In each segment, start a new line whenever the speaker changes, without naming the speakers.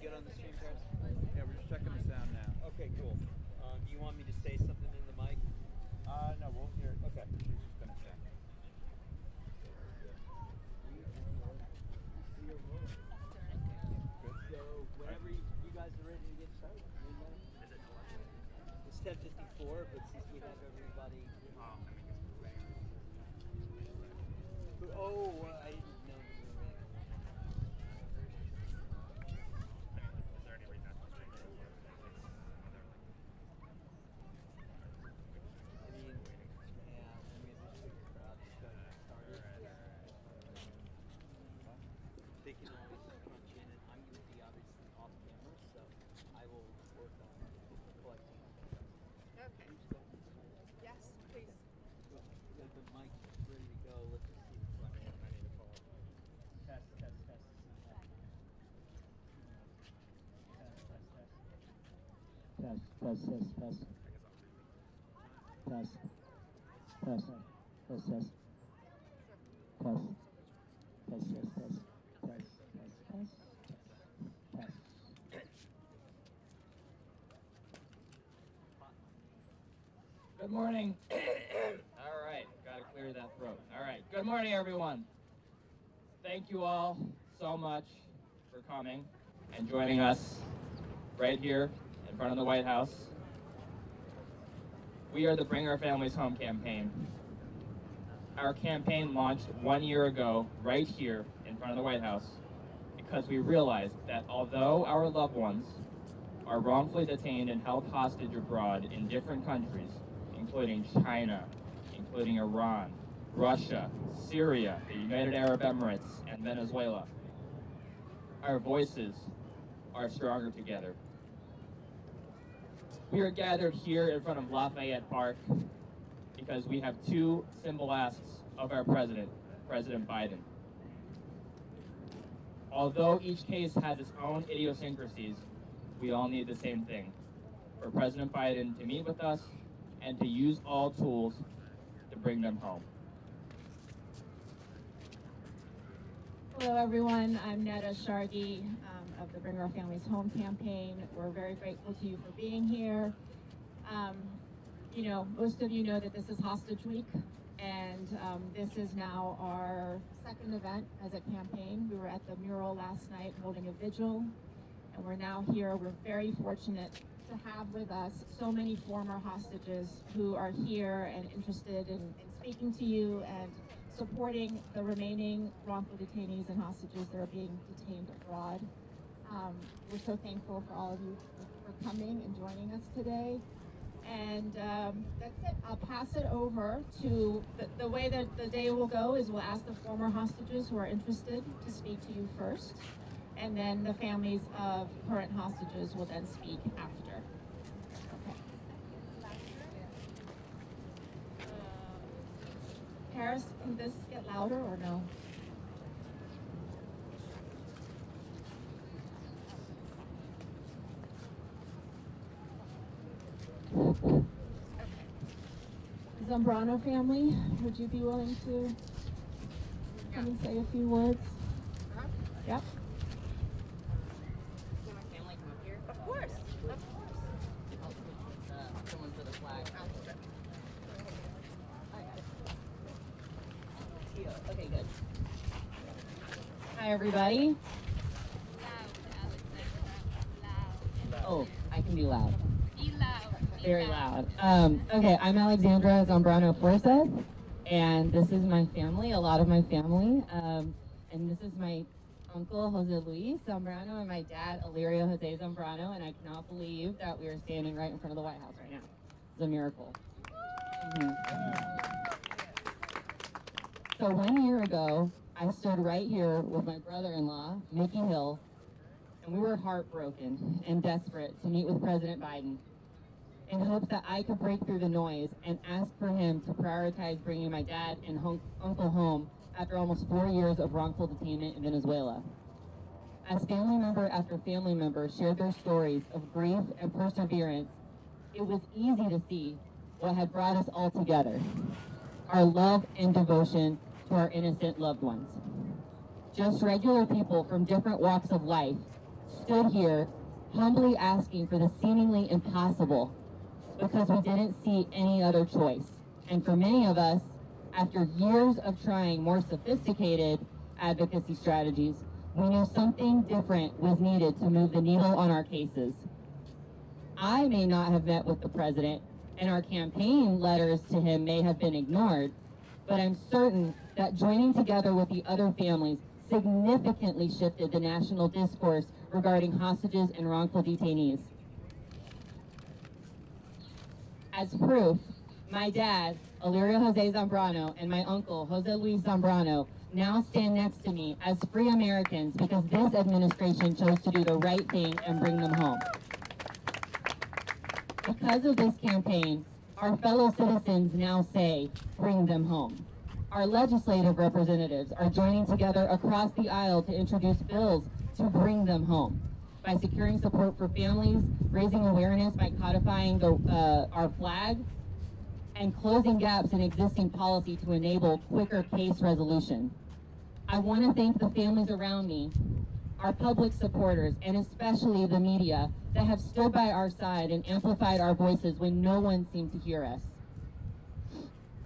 good on the stream, Paris?
Yeah, we're just checking the sound now.
Okay, cool. Do you want me to say something in the mic?
No, we'll hear.
Okay.
She's just gonna say. Good.
So whenever you guys are ready to get started. It's 10:54, but since we have everybody. Oh, I didn't know we were ready. I mean, yeah, I mean, there's a big crowd started. They can always punch in, and I'm going to be obviously off camera, so I will work on collecting.
Okay. Yes, please.
The mic is ready to go. Let's just see if I need to call. Test.
Good morning. All right, gotta clear that throat. All right, good morning, everyone. Thank you all so much for coming and joining us right here in front of the White House. We are the Bring Our Families Home campaign. Our campaign launched 1 year ago right here in front of the White House because we realized that although our loved ones are wrongfully detained and held hostage abroad in different countries, including China, including Iran, Russia, Syria, the United Arab Emirates, and Venezuela, our voices are stronger together. We are gathered here in front of Lafayette Park because we have two simple asks of our president, President Biden. Although each case has its own idiosyncrasies, we all need the same thing: for President Biden to meet with us and to use all tools to bring them home.
Hello, everyone. I'm Netta Shargi of the Bring Our Families Home campaign. We're very grateful to you for being here. Most of you know that this is Hostage Week, and this is now our second event as a campaign. We were at the mural last night holding a vigil, and we're now here. We're very fortunate to have with us so many former hostages who are here and interested in speaking to you and supporting the remaining wrongful detainees and hostages that are being detained abroad. We're so thankful for all of you for coming and joining us today. And that's it. I'll pass it over to the way that the day will go is we'll ask the former hostages who are interested to speak to you first, and then the families of current hostages will then speak after. Okay. Paris, can this get louder or no? Zambrano family, would you be willing to come and say a few words? Yep.
Can my family come up here? Of course.
Someone for the flag. Okay, good. Hi, everybody.
Loud, Alexandra. Loud.
Oh, I can be loud.
Be loud.
Very loud. Okay, I'm Alexandra Zambrano Forsyth, and this is my family, a lot of my family. And this is my uncle, Jose Luis Zambrano, and my dad, Alirio Jose Zambrano, and I cannot believe that we are standing right in front of the White House right now. It's a miracle. So 1 year ago, I stood right here with my brother-in-law, Mickey Hill, and we were heartbroken and desperate to meet with President Biden in hopes that I could break through the noise and ask for him to prioritize bringing my dad and uncle home after almost 4 years of wrongful detainment in Venezuela. As family member after family member shared their stories of grief and perseverance, it was easy to see what had brought us all together: our love and devotion to our innocent loved ones. Just regular people from different walks of life stood here humbly asking for the seemingly impossible because we didn't see any other choice. And for many of us, after years of trying more sophisticated advocacy strategies, we knew something different was needed to move the needle on our cases. I may not have met with the president, and our campaign letters to him may have been ignored, but I'm certain that joining together with the other families significantly shifted the national discourse regarding hostages and wrongful detainees. As proof, my dad, Alirio Jose Zambrano, and my uncle, Jose Luis Zambrano, now stand next to me as free Americans because this administration chose to do the right thing and bring them home. Because of this campaign, our fellow citizens now say, bring them home. Our legislative representatives are joining together across the aisle to introduce bills to bring them home. By securing support for families, raising awareness by codifying our flag, and closing gaps in existing policy to enable quicker case resolution. I want to thank the families around me, our public supporters, and especially the media that have stood by our side and amplified our voices when no one seemed to hear us.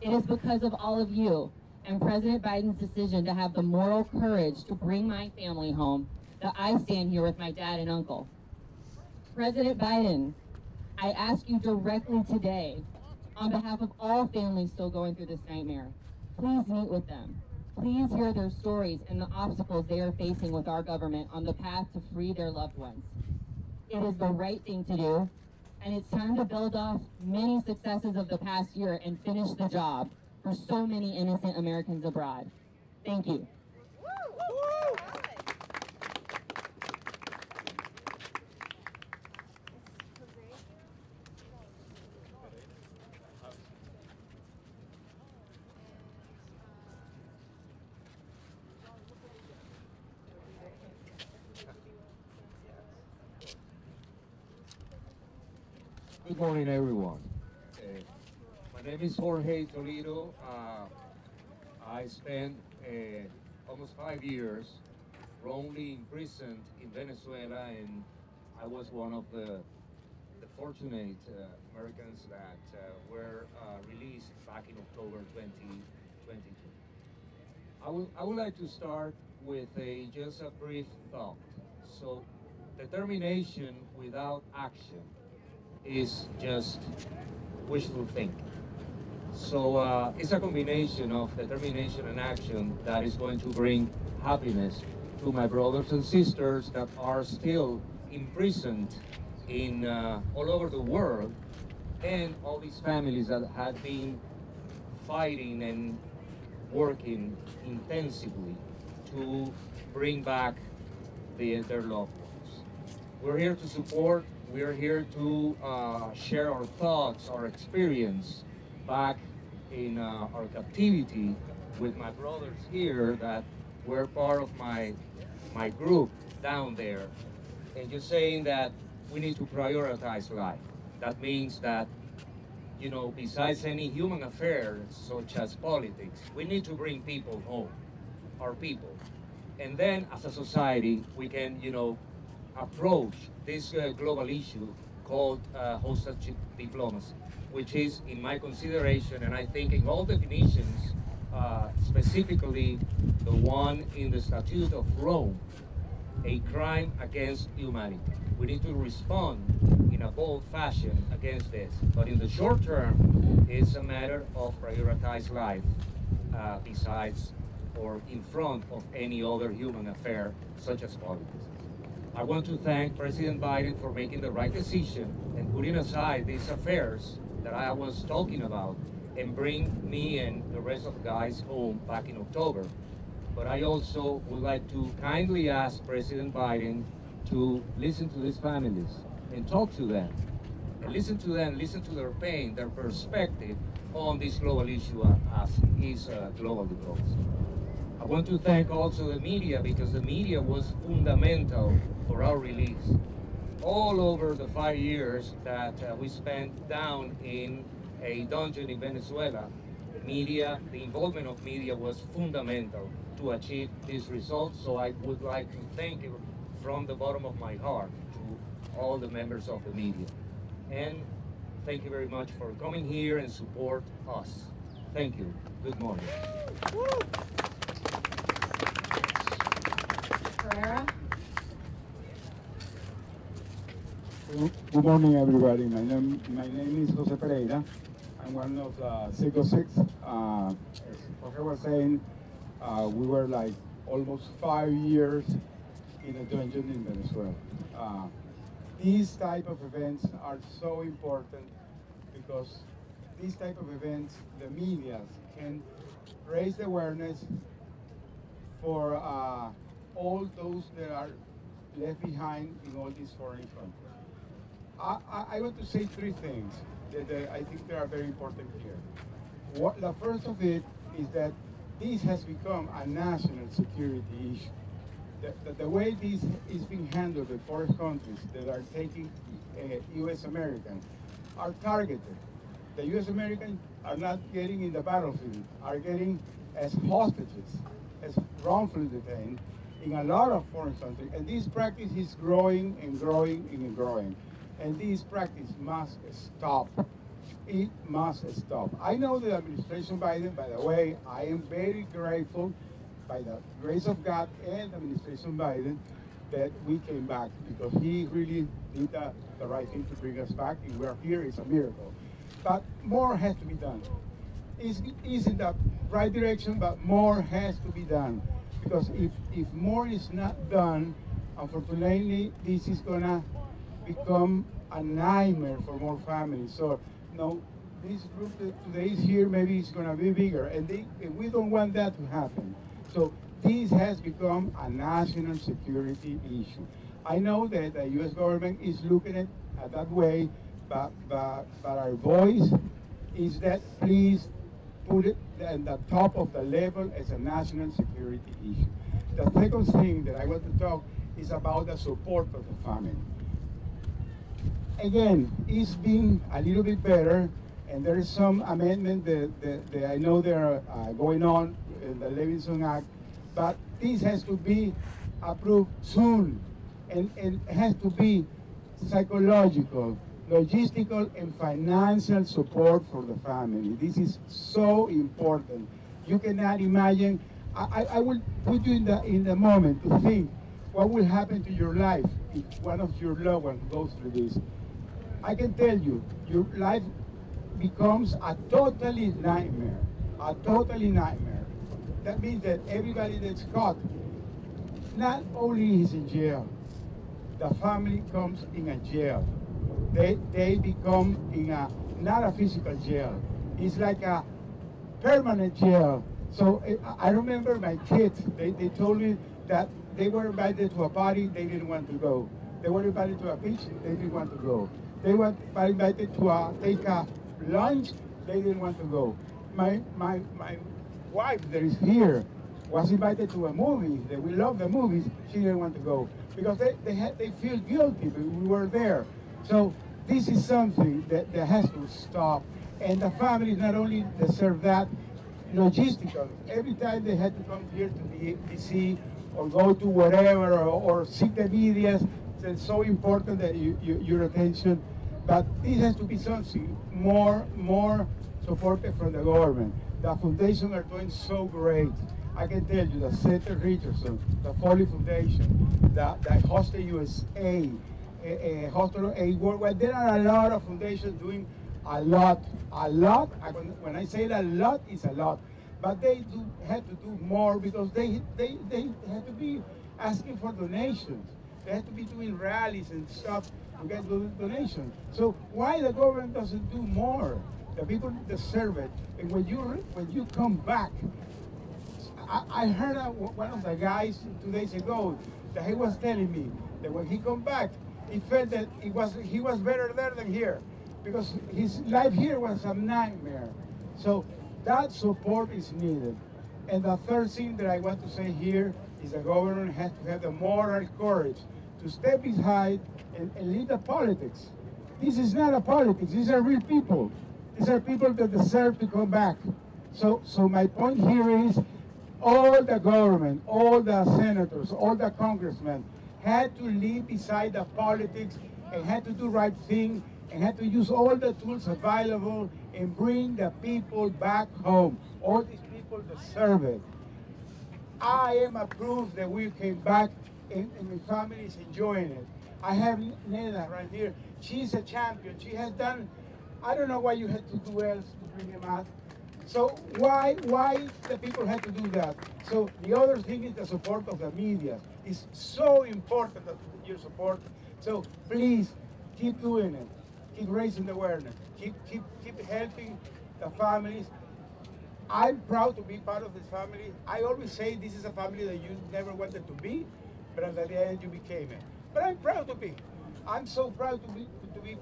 It is because of all of you and President Biden's decision to have the moral courage to bring my family home that I stand here with my dad and uncle. President Biden, I ask you directly today, on behalf of all families still going through this nightmare, please meet with them. Please hear their stories and the obstacles they are facing with our government on the path to free their loved ones. It is the right thing to do, and it's time to build off many successes of the past year and finish the job for so many innocent Americans abroad. Thank you.
Good morning, everyone. My name is Jorge Toledo. I spent almost 5 years wrongly imprisoned in Venezuela, and I was one of the fortunate Americans that were released back in October 2022. I would like to start with just a brief thought. So, determination without action is just wishful thinking. So it's a combination of determination and action that is going to bring happiness to my brothers and sisters that are still imprisoned in all over the world, and all these families that have been fighting and working intensively to bring back their loved ones. We're here to support. We're here to share our thoughts, our experience back in our captivity with my brothers here that were part of my group down there. And just saying that we need to prioritize life. That means that, you know, besides any human affairs such as politics, we need to bring people home, our people. And then as a society, we can, you know, approach this global issue called hostage diplomacy, which is, in my consideration, and I think in all definitions, specifically the one in the Statute of Rome, a crime against humanity. We need to respond in a bold fashion against this. But in the short term, it's a matter of prioritized life besides or in front of any other human affair, such as politics. I want to thank President Biden for making the right decision and putting aside these affairs that I was talking about and bring me and the rest of the guys home back in October. But I also would like to kindly ask President Biden to listen to these families and talk to them. And listen to them, listen to their pain, their perspective on this global issue as is global diplomacy. I want to thank also the media, because the media was fundamental for our release. All over the 5 years that we spent down in a dungeon in Venezuela, the involvement of media was fundamental to achieve these results. So I would like to thank you from the bottom of my heart to all the members of the media. And thank you very much for coming here and support us. Thank you. Good morning.
Ferreira?
Good morning, everybody. My name is Jose Pereira. I'm one of the Seco Six. As Jorge was saying, we were like almost 5 years in a dungeon in Venezuela. These type of events are so important because these type of events, the media can raise the awareness for all those that are left behind in all these foreign countries. I want to say three things that I think they are very important here. The first of it is that this has become a national security issue. The way this is being handled in foreign countries that are taking U.S. Americans are targeted. The U.S. Americans are not getting in the battlefield, are getting as hostages, as wrongfully detained in a lot of foreign countries. And this practice is growing and growing and growing. And this practice must stop. It must stop. I know the administration Biden, by the way, I am very grateful by the grace of God and the administration Biden that we came back because he really did the right thing to bring us back and we're here. It's a miracle. But more has to be done. It's in the right direction, but more has to be done. Because if more is not done, unfortunately, this is gonna become a nightmare for more families. So, this group that today is here, maybe it's gonna be bigger, and we don't want that to happen. So this has become a national security issue. I know that the U.S. government is looking at that way, but our voice is that please put it at the top of the level as a national security issue. The second thing that I want to talk is about the support of the family. Again, it's been a little bit better, and there is some amendment that I know they're going on in the Levinson Act, but this has to be approved soon, and it has to be psychological, logistical, and financial support for the family. This is so important. You cannot imagine. I will put you in the moment to think what will happen to your life if one of your loved ones goes through this. I can tell you, your life becomes a totally nightmare, a totally nightmare. That means that everybody that's caught, not only is in jail, the family comes in a jail. They become in not a physical jail. It's like a permanent jail. So I remember my kids, they told me that they were invited to a party, they didn't want to go. They were invited to a beach, they didn't want to go. They were invited to take a lunch, they didn't want to go. My wife that is here was invited to a movie, that we love the movies, she didn't want to go. Because they feel guilty, but we were there. So this is something that has to stop. And the families not only deserve that, logistical. Every time they had to come here to DC or go to wherever or seek the media, it's so important that your attention. But this has to be something more supported from the government. The foundation are doing so great. I can tell you, the Center Richardson, the Foley Foundation, the Hostel USA, Hospital Aid Worldwide. There are a lot of foundations doing a lot. When I say a lot, it's a lot. But they have to do more because they have to be asking for donations. They have to be doing rallies and stuff to get donations. So why the government doesn't do more? The people deserve it. And when you come back, I heard one of the guys 2 days ago that he was telling me that when he come back, he felt that he was better there than here because his life here was a nightmare. So that support is needed. And the third thing that I want to say here is the government has to have the moral courage to step aside and leave the politics. This is not a politics. These are real people. These are people that deserve to come back. So my point here is all the government, all the senators, all the congressmen had to leave beside the politics and had to do right thing and had to use all the tools available and bring the people back home. All these people deserve it. I am a proof that we came back and my family is enjoying it. I have Neda right here. She's a champion. She has done, I don't know why you had to do else to bring him out. So why the people had to do that? So the other thing is the support of the media. It's so important that your support. So please keep doing it. Keep raising the awareness. Keep helping the families. I'm proud to be part of this family. I always say this is a family that you never wanted to be, but at the end you became it. But I'm proud to be. I'm so proud to be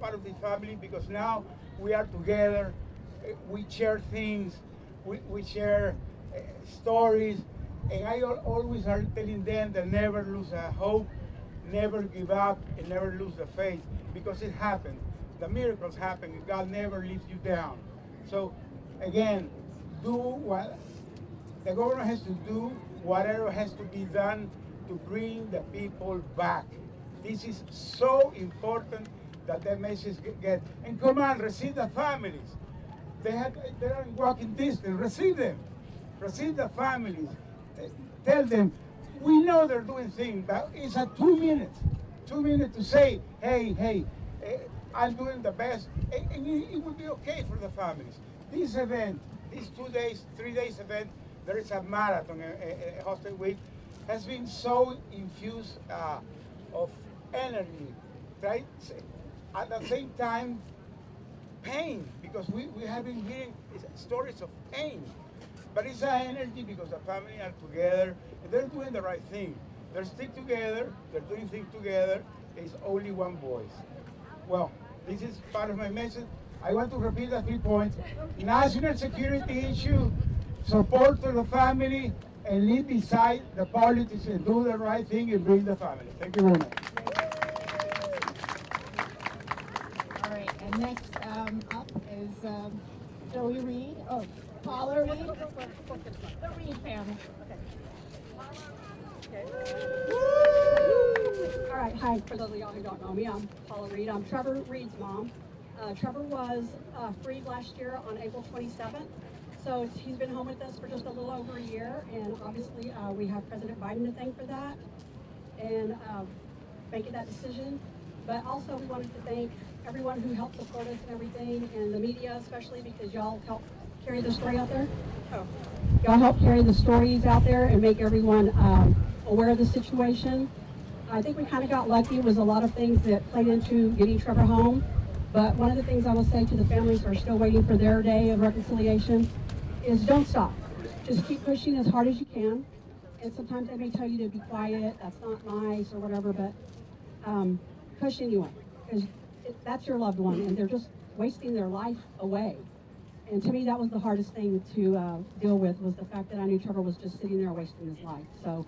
part of this family because now we are together. We share things. We share stories, and I always are telling them that never lose hope, never give up, and never lose the faith because it happens. The miracles happen, and God never leaves you down. So again, do what the government has to do, whatever has to be done to bring the people back. This is so important that the message get. And come on, receive the families. They're in walking distance. Receive them. Receive the families. Tell them, we know they're doing things, but it's a 2 minutes. 2 minutes to say, hey, I'm doing the best. And it will be okay for the families. This event, this 2 days, 3 days event, there is a marathon, a hostel week, has been so infused of energy, right? At the same time, pain, because we have been hearing stories of pain. But it's an energy because the family are together and they're doing the right thing. They're still together, they're doing things together, it's only one voice. Well, this is part of my message. I want to repeat the 3 points. National security issue, support to the family, and leave beside the politics and do the right thing and bring the family. Thank you very much.
All right, and next up is Joey Reed, Paula Reed, the Reed family.
All right, hi, for those of y'all who don't know me, I'm Paula Reed. I'm Trevor Reed's mom. Trevor was freed last year on April 27th. So he's been home with us for just a little over a year, and obviously we have President Biden to thank for that and making that decision. But also we wanted to thank everyone who helped support us and everything, and the media especially, because y'all helped carry the story out there. Y'all helped carry the stories out there and make everyone aware of the situation. I think we kind of got lucky. It was a lot of things that played into getting Trevor home. But one of the things I will say to the families who are still waiting for their day of reconciliation is don't stop. Just keep pushing as hard as you can. And sometimes they may tell you to be quiet, that's not nice or whatever, but push anyway. Because that's your loved one and they're just wasting their life away. And to me, that was the hardest thing to deal with, was the fact that I knew Trevor was just sitting there wasting his life. So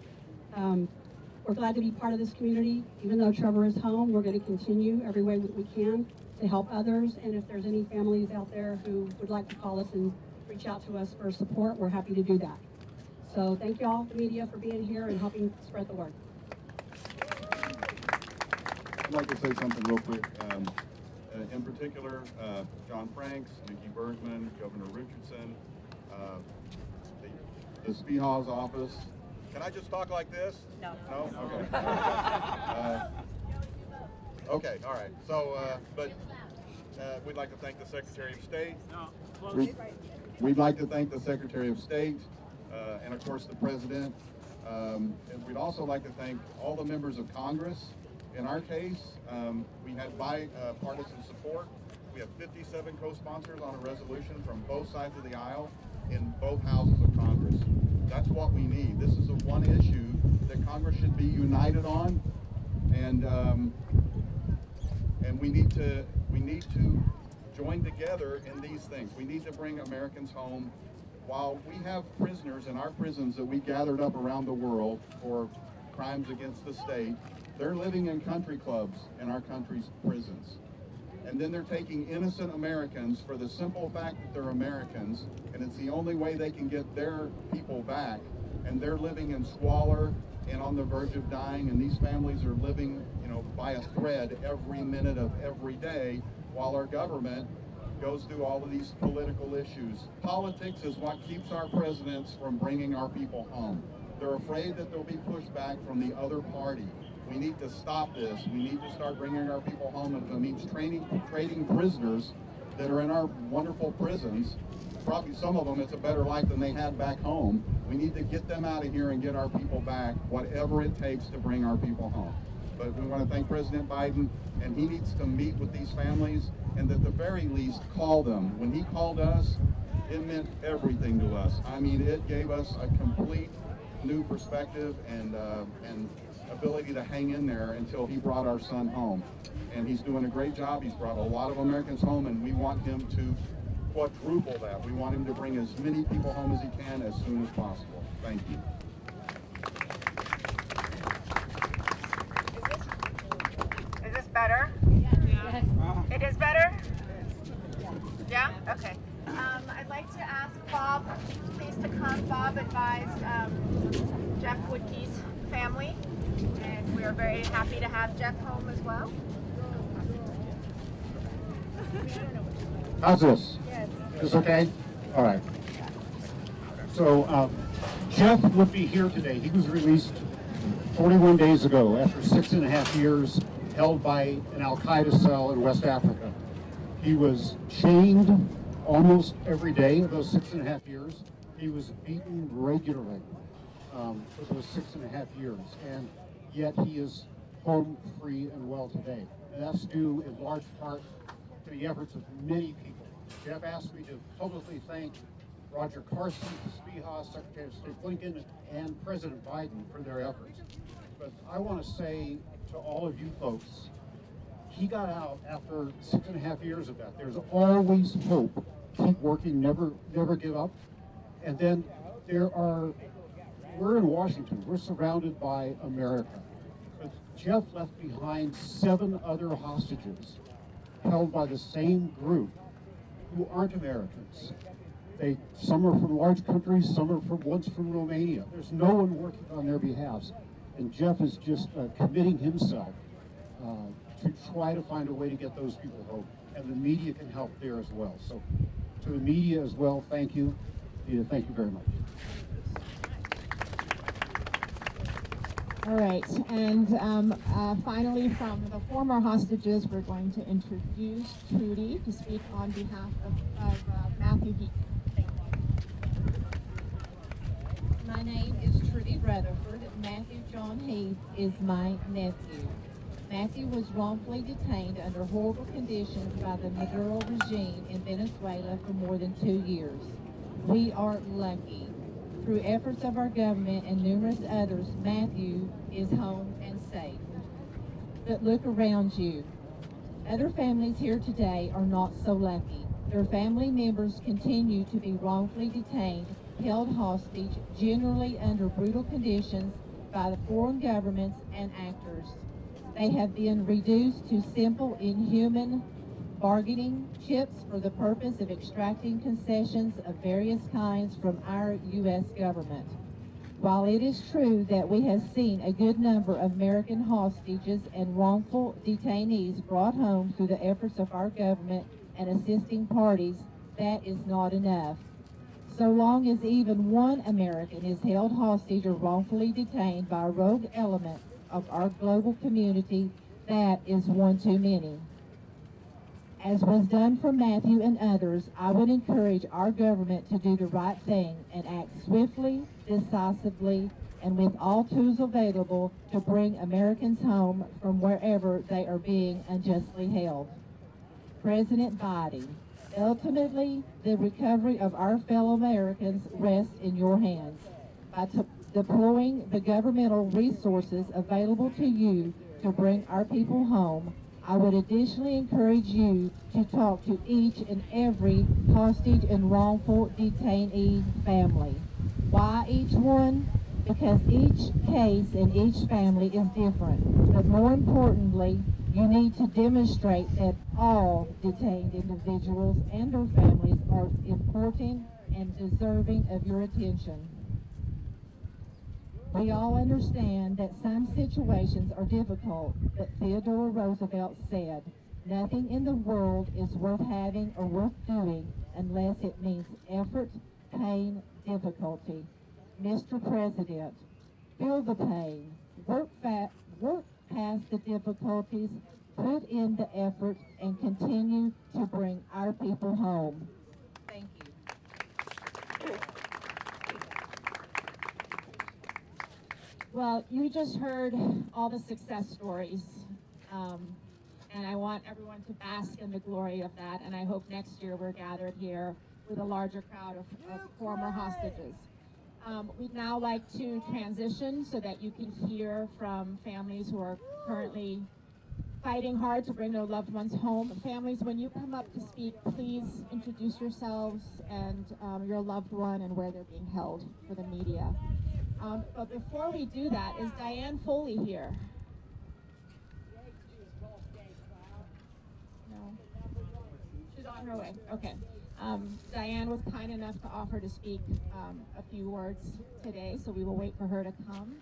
we're glad to be part of this community. Even though Trevor is home, we're going to continue every way we can to help others. And if there's any families out there who would like to call us and reach out to us for support, we're happy to do that. So thank you all, the media, for being here and helping spread the word.
I'd like to say something real quick. In particular, John Franks, Nikki Bergman, Governor Richardson, the Spiehal's office. Can I just talk like this? No. No? Okay. Okay, all right. So, we'd like to thank the Secretary of State. We'd like to thank the Secretary of State and, of course, the President. And we'd also like to thank all the members of Congress. In our case, we had bipartisan support. We have 57 co-sponsors on a resolution from both sides of the aisle in both houses of Congress. That's what we need. This is the one issue that Congress should be united on, and we need to join together in these things. We need to bring Americans home. While we have prisoners in our prisons that we gathered up around the world for crimes against the state, they're living in country clubs in our country's prisons. And then they're taking innocent Americans for the simple fact that they're Americans, and it's the only way they can get their people back. And they're living in squalor, and on the verge of dying, and these families are living, you know, by a thread every minute of every day, while our government goes through all of these political issues. Politics is what keeps our presidents from bringing our people home. They're afraid that there'll be pushback from the other party. We need to stop this. We need to start bringing our people home, and if it means trading prisoners that are in our wonderful prisons, probably some of them, it's a better life than they had back home. We need to get them out of here and get our people back, whatever it takes to bring our people home. But we want to thank President Biden, and he needs to meet with these families, and at the very least, call them. When he called us, it meant everything to us. I mean, it gave us a complete new perspective and ability to hang in there until he brought our son home. And he's doing a great job. He's brought a lot of Americans home, and we want him to quadruple that. We want him to bring as many people home as he can as soon as possible. Thank you.
Is this better?
Yes.
It is better? Yeah? Okay. I'd like to ask Bob, please, to come. Bob advised Jeff Woodkey's family, and we are very happy to have Jeff home as well.
How's this?
Yes.
Is this okay? All right. So Jeff would be here today. He was released 41 days ago after 6.5 years held by an Al-Qaeda cell in West Africa. He was chained almost every day of those 6.5 years. He was beaten regularly for those 6.5 years, and yet he is home free and well today. And that's due in large part to the efforts of many people. Jeff asked me to publicly thank Roger Carson, Speeha, Secretary of State Blinken, and President Biden for their efforts. But I want to say to all of you folks, he got out after 6.5 years of that. There's always hope. Keep working, never give up. And then we're in Washington, we're surrounded by America. But Jeff left behind 7 other hostages held by the same group who aren't Americans. Some are from large countries, some are once from Romania. There's no one working on their behalves. And Jeff is just committing himself to try to find a way to get those people home. And the media can help there as well. So to the media as well, thank you. Thank you very much.
All right, and finally from the former hostages, we're going to introduce Trudy to speak on behalf of Matthew Heaton.
My name is Trudy Rutherford. Matthew John Heath is my nephew. Matthew was wrongfully detained under horrible conditions by the Maduro regime in Venezuela for more than 2 years. We are lucky. Through efforts of our government and numerous others, Matthew is home and safe. But look around you. Other families here today are not so lucky. Their family members continue to be wrongfully detained, held hostage, generally under brutal conditions by the foreign governments and actors. They have been reduced to simple, inhuman bargaining chips for the purpose of extracting concessions of various kinds from our U.S. government. While it is true that we have seen a good number of American hostages and wrongful detainees brought home through the efforts of our government and assisting parties, that is not enough. So long as even one American is held hostage or wrongfully detained by a rogue element of our global community, that is one too many. As was done for Matthew and others, I would encourage our government to do the right thing and act swiftly, decisively, and with all tools available to bring Americans home from wherever they are being unjustly held. President Biden, ultimately, the recovery of our fellow Americans rests in your hands. By deploying the governmental resources available to you to bring our people home, I would additionally encourage you to talk to each and every hostage and wrongful detainee family. Why each one? Because each case and each family is different. But more importantly, you need to demonstrate that all detained individuals and their families are important and deserving of your attention. We all understand that some situations are difficult, but Theodore Roosevelt said, "Nothing in the world is worth having or worth doing unless it means effort, pain, difficulty." Mr. President, feel the pain, work past the difficulties, put in the effort, and continue to bring our people home. Thank you.
Well, you just heard all the success stories, and I want everyone to bask in the glory of that, and I hope next year we're gathered here with a larger crowd of former hostages. We'd now like to transition so that you can hear from families who are currently fighting hard to bring their loved ones home. Families, when you come up to speak, please introduce yourselves and your loved one and where they're being held for the media. But before we do that, is Diane Foley here? No? She's on her way, okay. Diane was kind enough to offer to speak a few words today, so we will wait for her to come.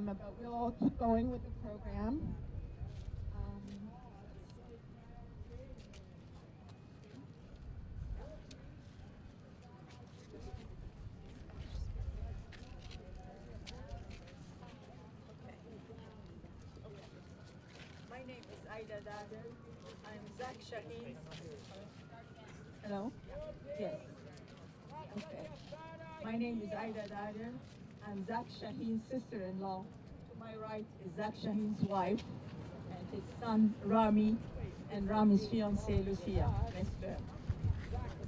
But we'll keep going with the program.
My name is Aida Dader. I'm Zach Shaheen.
Hello?
Yes. Okay. My name is Aida Dader. I'm Zach Shaheen's sister-in-law. To my right is Zach Shaheen's wife and his son Rami and Rami's fiancée Lucia. Next to him.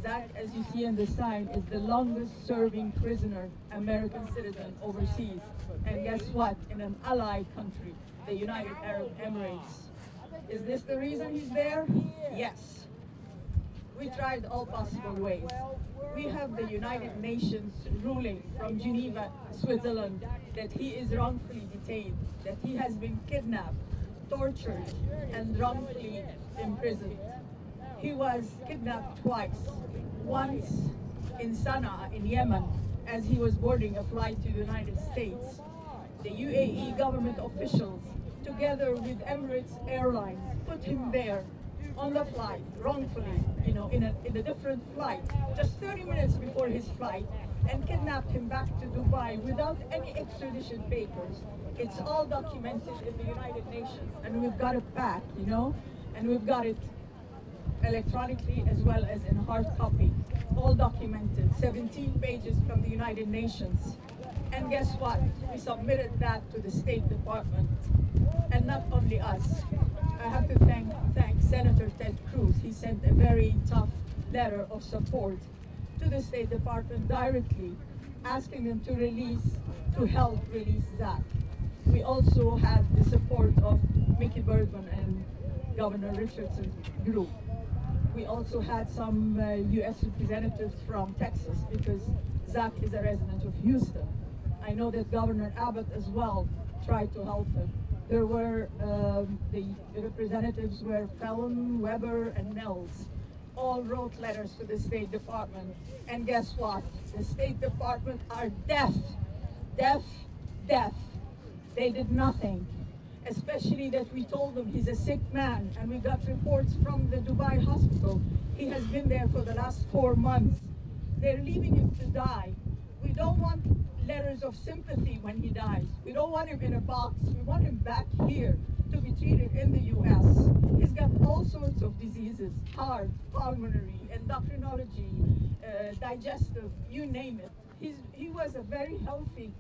Zach, as you see on the sign, is the longest-serving prisoner American citizen overseas. And guess what? In an allied country, the United Arab Emirates. Is this the reason he's there? Yes. We tried all possible ways. We have the United Nations ruling from Geneva, Switzerland, that he is wrongfully detained, that he has been kidnapped, tortured, and wrongfully imprisoned. He was kidnapped twice. Once in Sana'a in Yemen, as he was boarding a flight to the United States. The UAE government officials, together with Emirates Airlines, put him there on the flight, wrongfully, in a different flight, just 30 minutes before his flight, and kidnapped him back to Dubai without any extradition papers. It's all documented in the United Nations, and we've got it back, and we've got it electronically as well as in hard copy, all documented, 17 pages from the United Nations. And guess what? We submitted that to the State Department. And not only us. I have to thank Senator Ted Cruz. He sent a very tough letter of support to the State Department directly, asking them to help release Zach. We also had the support of Mickey Bergman and Governor Richardson's group. We also had some U.S. representatives from Texas because Zach is a resident of Houston. I know that Governor Abbott as well tried to help him. There were, the representatives were Fallon, Weber, and Mills. All wrote letters to the State Department. And guess what? The State Department are deaf. Deaf, deaf. They did nothing. Especially that we told them he's a sick man, and we got reports from the Dubai hospital. He has been there for the last 4 months. They're leaving him to die. We don't want letters of sympathy when he dies. We don't want him in a box. We want him back here to be treated in the U.S. He's got all sorts of diseases, heart, pulmonary, endocrinology, digestive, you name it. He was a very healthy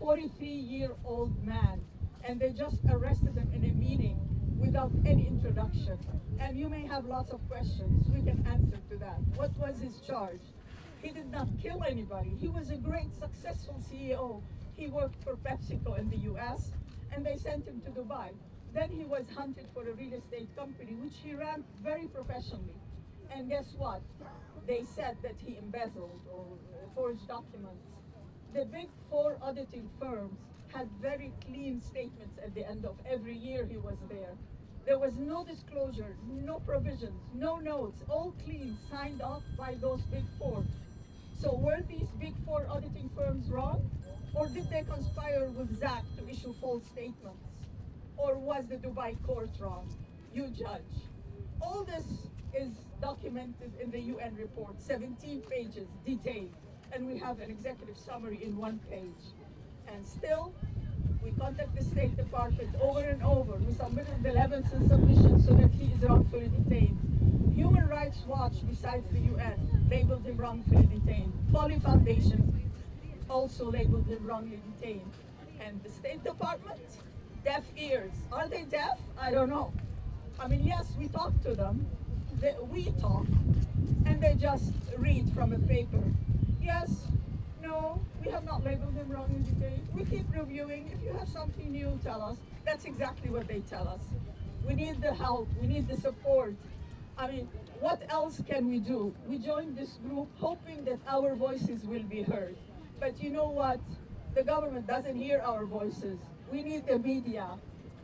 43-year-old man, and they just arrested him in a meeting without any introduction. And you may have lots of questions. We can answer to that. What was his charge? He did not kill anybody. He was a great, successful CEO. He worked for PepsiCo in the US, and they sent him to Dubai. Then he was hunted for a real estate company, which he ran very professionally. And guess what? They said that he embezzled or forged documents. The big 4 auditing firms had very clean statements at the end of every year he was there. There was no disclosure, no provisions, no notes, all clean, signed off by those big 4. So were these big 4 auditing firms wrong? Or did they conspire with Zach to issue false statements? Or was the Dubai court wrong? You judge. All this is documented in the UN report, 17 pages, detailed, and we have an executive summary in 1 page. And still, we contact the State Department over and over. We submitted the 11th submission so that he is wrongfully detained. Human Rights Watch, besides the UN, labeled him wrongfully detained. Folly Foundation also labeled him wrongly detained. And the State Department, deaf ears. Are they deaf? I don't know. I mean, yes, we talk to them. We talk, and they just read from a paper. Yes, no, we have not labeled him wrongly detained. We keep reviewing. If you have something new, tell us. That's exactly what they tell us. We need the help. We need the support. I mean, what else can we do? We joined this group hoping that our voices will be heard. But you know what? The government doesn't hear our voices. We need the media.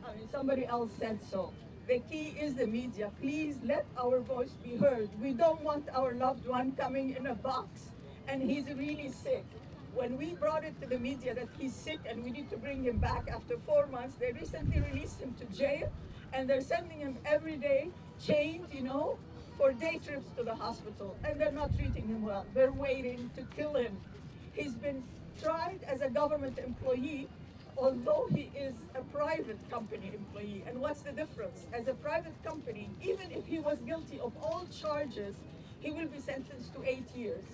I mean, somebody else said so. The key is the media. Please let our voice be heard. We don't want our loved one coming in a box and he's really sick. When we brought it to the media that he's sick and we need to bring him back after 4 months, they recently released him to jail and they're sending him every day, chained, you know, for day trips to the hospital. And they're not treating him well. They're waiting to kill him. He's been tried as a government employee, although he is a private company employee. And what's the difference? As a private company, even if he was guilty of all charges, he will be sentenced to 8 years.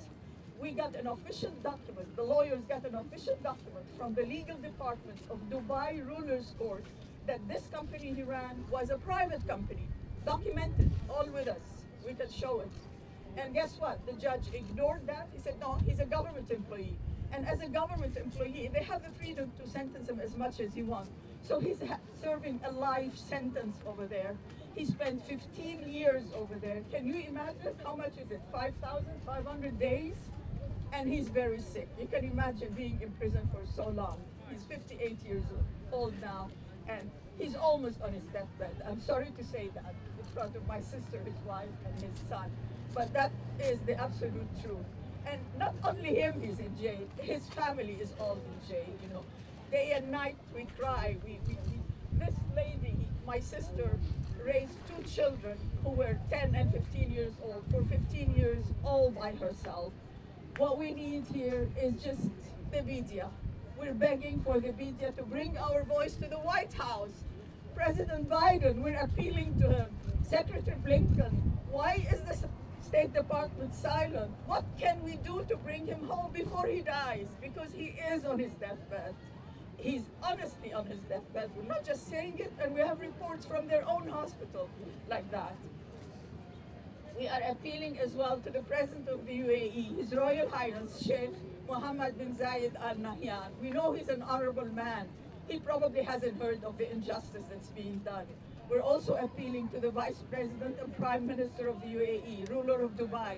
We got an official document, the lawyers got an official document from the legal department of Dubai Rulers Court that this company he ran was a private company, documented, all with us. We can show it. And guess what? The judge ignored that. He said, no, he's a government employee. And as a government employee, they have the freedom to sentence him as much as he wants. So he's serving a life sentence over there. He spent 15 years over there. Can you imagine how much is it? 5,500 days? And he's very sick. You can imagine being in prison for so long. He's 58 years old now, and he's almost on his deathbed. I'm sorry to say that in front of my sister, his wife, and his son. But that is the absolute truth. And not only him is in jail, his family is all in jail, you know. Day and night we cry. This lady, my sister, raised 2 children who were 10 and 15 years old for 15 years all by herself. What we need here is just the media. We're begging for the media to bring our voice to the White House. President Biden, we're appealing to him. Secretary Blinken, why is the State Department silent? What can we do to bring him home before he dies? Because he is on his deathbed. He's honestly on his deathbed. We're not just saying it, and we have reports from their own hospital like that. We are appealing as well to the President of the UAE, His Royal Highness Sheikh Mohammed bin Zayed Al Nahyan. We know he's an honorable man. He probably hasn't heard of the injustice that's being done. We're also appealing to the Vice President and Prime Minister of the UAE, ruler of Dubai,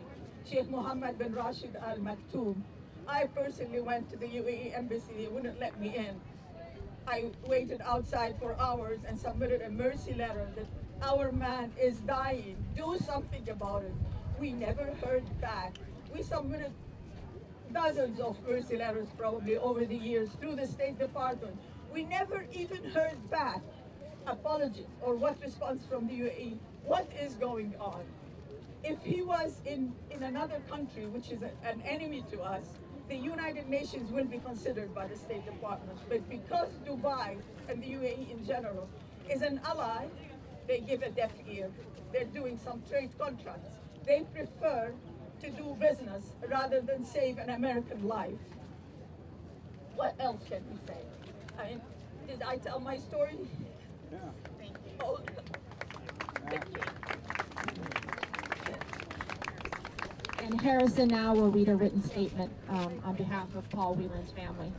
Sheikh Mohammed bin Rashid Al Maktoum. I personally went to the UAE embassy. They wouldn't let me in. I waited outside for hours and submitted a mercy letter that our man is dying. Do something about it. We never heard back. We submitted dozens of mercy letters probably over the years through the State Department. We never even heard back apologies or what response from the UAE. What is going on? If he was in another country, which is an enemy to us, the United Nations will be considered by the State Department. But because Dubai and the UAE in general is an ally, they give a deaf ear. They're doing some trade contracts. They prefer to do business rather than save an American life. What else can we say? I mean, did I tell my story?
Yeah.
Thank you.
Oh, thank you.
And Harrison now will read a written statement on behalf of Paul Whelan's family.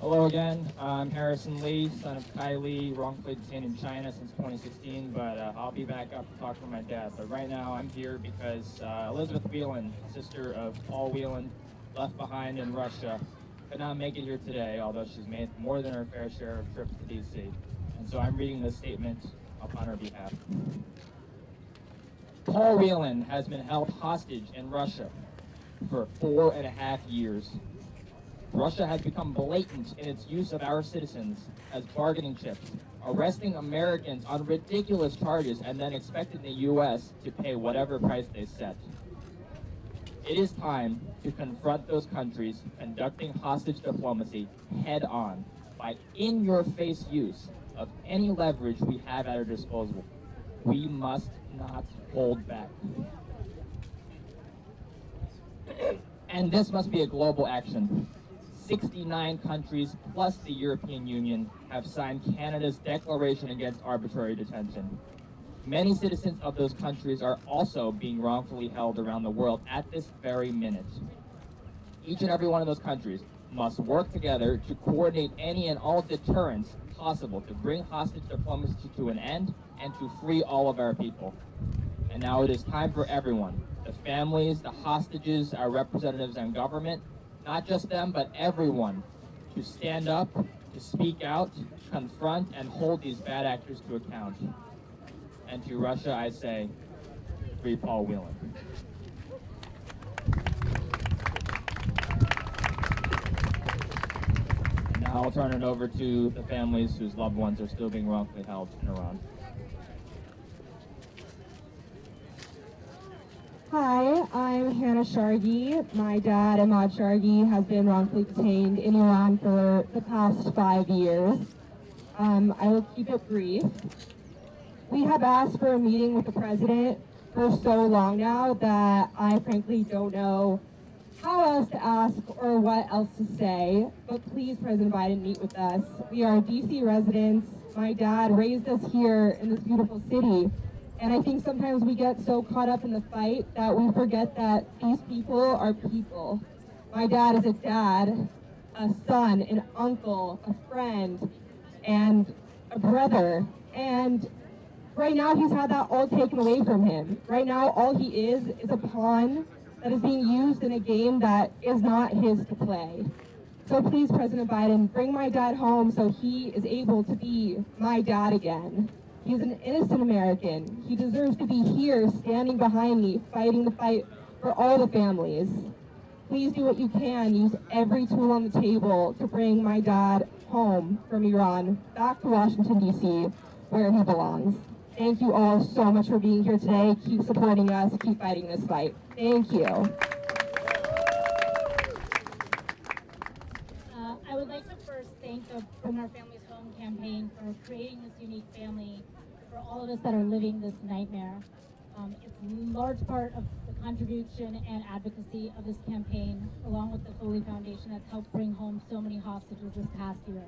Hello again. I'm Harrison Lee, son of Kai Lee, wrongfully detained in China since 2016, but I'll be back up to talk for my dad. But right now I'm here because Elizabeth Whelan, sister of Paul Whelan, left behind in Russia, could not make it here today, although she's made more than her fair share of trips to D.C. And so I'm reading this statement upon her behalf. Paul Whelan has been held hostage in Russia for 4.5 years. Russia has become blatant in its use of our citizens as bargaining chips, arresting Americans on ridiculous charges and then expecting the U.S. to pay whatever price they set. It is time to confront those countries conducting hostage diplomacy head-on by in-your-face use of any leverage we have at our disposal. We must not hold back. And this must be a global action. 69 countries plus the European Union have signed Canada's Declaration Against Arbitrary Detention. Many citizens of those countries are also being wrongfully held around the world at this very minute. Each and every one of those countries must work together to coordinate any and all deterrents possible to bring hostage diplomacy to an end and to free all of our people. And now it is time for everyone, the families, the hostages, our representatives and government, not just them, but everyone, to stand up, to speak out, confront, and hold these bad actors to account. And to Russia, I say, free Paul Whelan. And now I'll turn it over to the families whose loved ones are still being wrongfully held in Iran.
Hi, I'm Hannah Shargi. My dad, Ahmad Shargi, has been wrongfully detained in Iran for the past 5 years. I will keep it brief. We have asked for a meeting with the president for so long now that I frankly don't know how else to ask or what else to say, but please, President Biden, meet with us. We are DC residents. My dad raised us here in this beautiful city. And I think sometimes we get so caught up in the fight that we forget that these people are people. My dad is a dad, a son, an uncle, a friend, and a brother. And right now he's had that all taken away from him. Right now all he is a pawn that is being used in a game that is not his to play. So please, President Biden, bring my dad home so he is able to be my dad again. He's an innocent American. He deserves to be here, standing behind me, fighting the fight for all the families. Please do what you can. Use every tool on the table to bring my dad home from Iran, back to Washington, D.C., where he belongs. Thank you all so much for being here today. Keep supporting us. Keep fighting this fight. Thank you.
I would like to first thank the Bring Our Families Home campaign for creating this unique family for all of us that are living this nightmare. It's a large part of the contribution and advocacy of this campaign, along with the Foley Foundation that's helped bring home so many hostages this past year.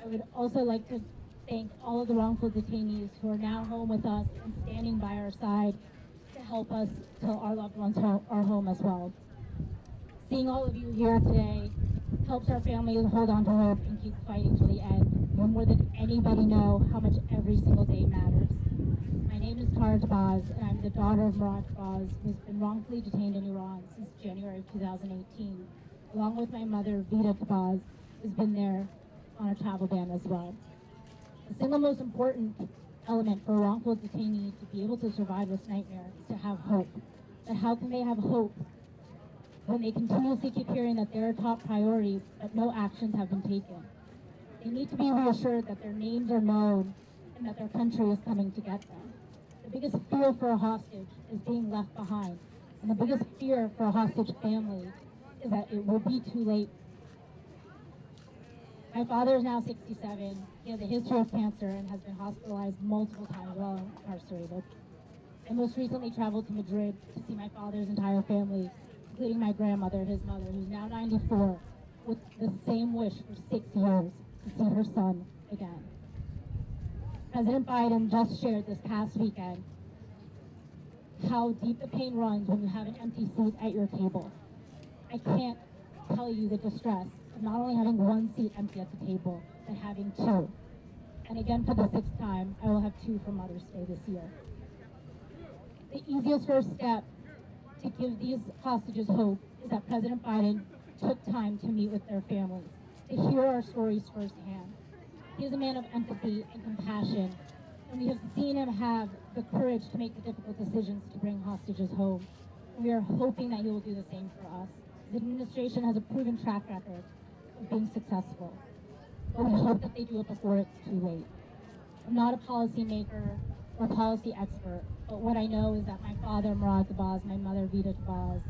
I would also like to thank all of the wrongful detainees who are now home with us and standing by our side to help us till our loved ones are home as well. Seeing all of you here today helps our families hold on to hope and keep fighting to the end. You more than anybody know how much every single day matters. My name is Tara Tabaz, and I'm the daughter of Murad Tabaz, who's been wrongfully detained in Iran since January of 2018, along with my mother, Vida Tabaz, who's been there on a travel ban as well. The single most important element for a wrongful detainee to be able to survive this nightmare is to have hope. But how can they have hope when they continuously keep hearing that they're a top priority, but no actions have been taken? They need to be reassured that their names are known and that their country is coming to get them. The biggest fear for a hostage is being left behind. And the biggest fear for a hostage family is that it will be too late. My father is now 67. He has a history of cancer and has been hospitalized multiple times while incarcerated. I most recently traveled to Madrid to see my father's entire family, including my grandmother, his mother, who's now 94, with the same wish for 6 years to see her son again. President Biden just shared this past weekend how deep the pain runs when you have an empty seat at your table. I can't tell you the distress of not only having one seat empty at the table, but having two. And again, for the 6th time, I will have two for Mother's Day this year. The easiest first step to give these hostages hope is that President Biden took time to meet with their families, to hear our stories firsthand. He is a man of empathy and compassion, and we have seen him have the courage to make the difficult decisions to bring hostages home. And we are hoping that he will do the same for us. His administration has a proven track record of being successful, but we hope that they do it before it's too late. I'm not a policymaker or policy expert, but what I know is that my father, Murad Tabaz, my mother, Vida Tabaz,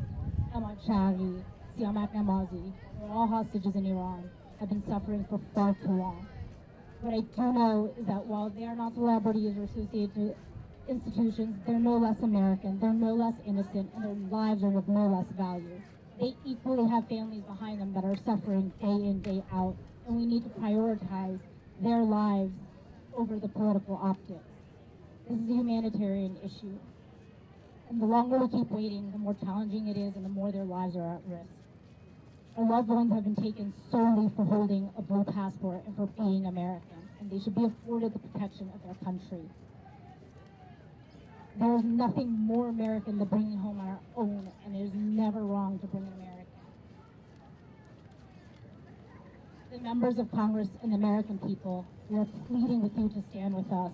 Ahmad Shari, Siamak Namazi, who are all hostages in Iran, have been suffering for far too long. What I do know is that while they are not celebrities or associated with institutions, they're no less American, they're no less innocent, and their lives are of no less value. They equally have families behind them that are suffering day in, day out, and we need to prioritize their lives over the political optics. This is a humanitarian issue, and the longer we keep waiting, the more challenging it is and the more their lives are at risk. Our loved ones have been taken solely for holding a blue passport and for being American, and they should be afforded the protection of their country. There is nothing more American than bringing home on our own, and it is never wrong to bring an American. The members of Congress and the American people, we are pleading with you to stand with us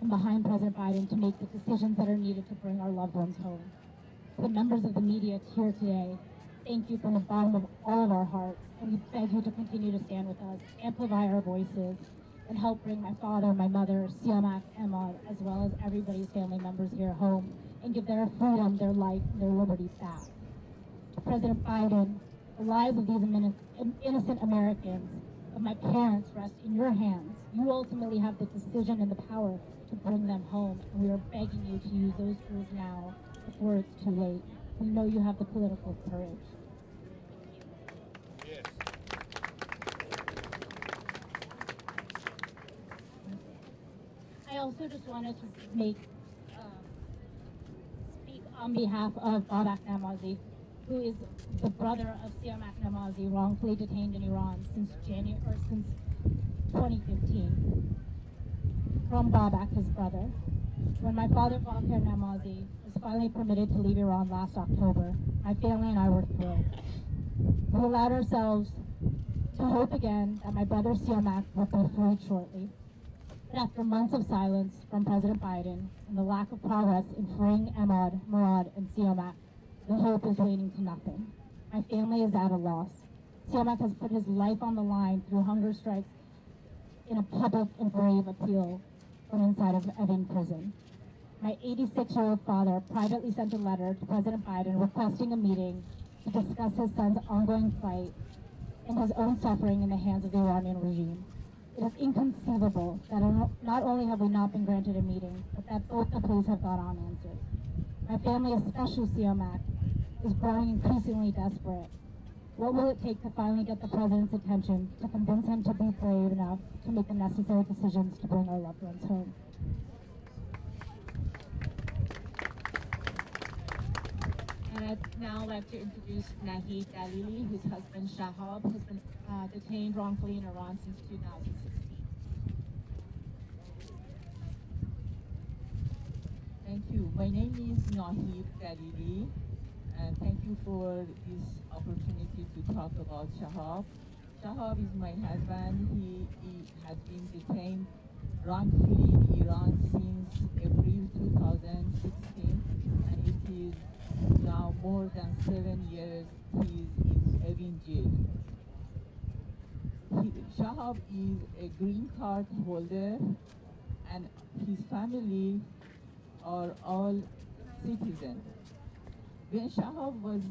and behind President Biden to make the decisions that are needed to bring our loved ones home. The members of the media here today, thank you from the bottom of all of our hearts, and we beg you to continue to stand with us, amplify our voices, and help bring my father, my mother, Siamak, Ahmad, as well as everybody's family members here home, and give their freedom, their life, and their liberty back. President Biden, the lives of these innocent Americans, of my parents, rest in your hands. You ultimately have the decision and the power to bring them home, and we are begging you to use those tools now before it's too late. We know you have the political courage.
Yes.
I also just wanted to speak on behalf of Babak Namazi, who is the brother of Siamak Namazi, wrongfully detained in Iran since 2015. From Babak, his brother. When my father, Bakir Namazi, was finally permitted to leave Iran last October, my family and I were thrilled. We allowed ourselves to hope again that my brother Siamak would be freed shortly. But after months of silence from President Biden and the lack of progress in freeing Ahmad, Murad, and Siamak, the hope is leading to nothing. My family is at a loss. Siamak has put his life on the line through hunger strikes in a public and brave appeal from inside of Evin prison. My 86-year-old father privately sent a letter to President Biden requesting a meeting to discuss his son's ongoing plight and his own suffering in the hands of the Iranian regime. It is inconceivable that not only have we not been granted a meeting, but that both the pleas have gone unanswered. My family, especially Siamak, is growing increasingly desperate. What will it take to finally get the president's attention to convince him to be brave enough to make the necessary decisions to bring our loved ones home?
And I'd now like to introduce Nahid Dalili, whose husband Shahab has been detained wrongfully in Iran since 2016.
Thank you. My name is Nahid Dalili, and thank you for this opportunity to talk about Shahab. Shahab is my husband. He has been detained wrongfully in Iran since April 2016, and it is now more than 7 years he is in Evin jail. Shahab is a green card holder, and his family are all citizens. When Shahab was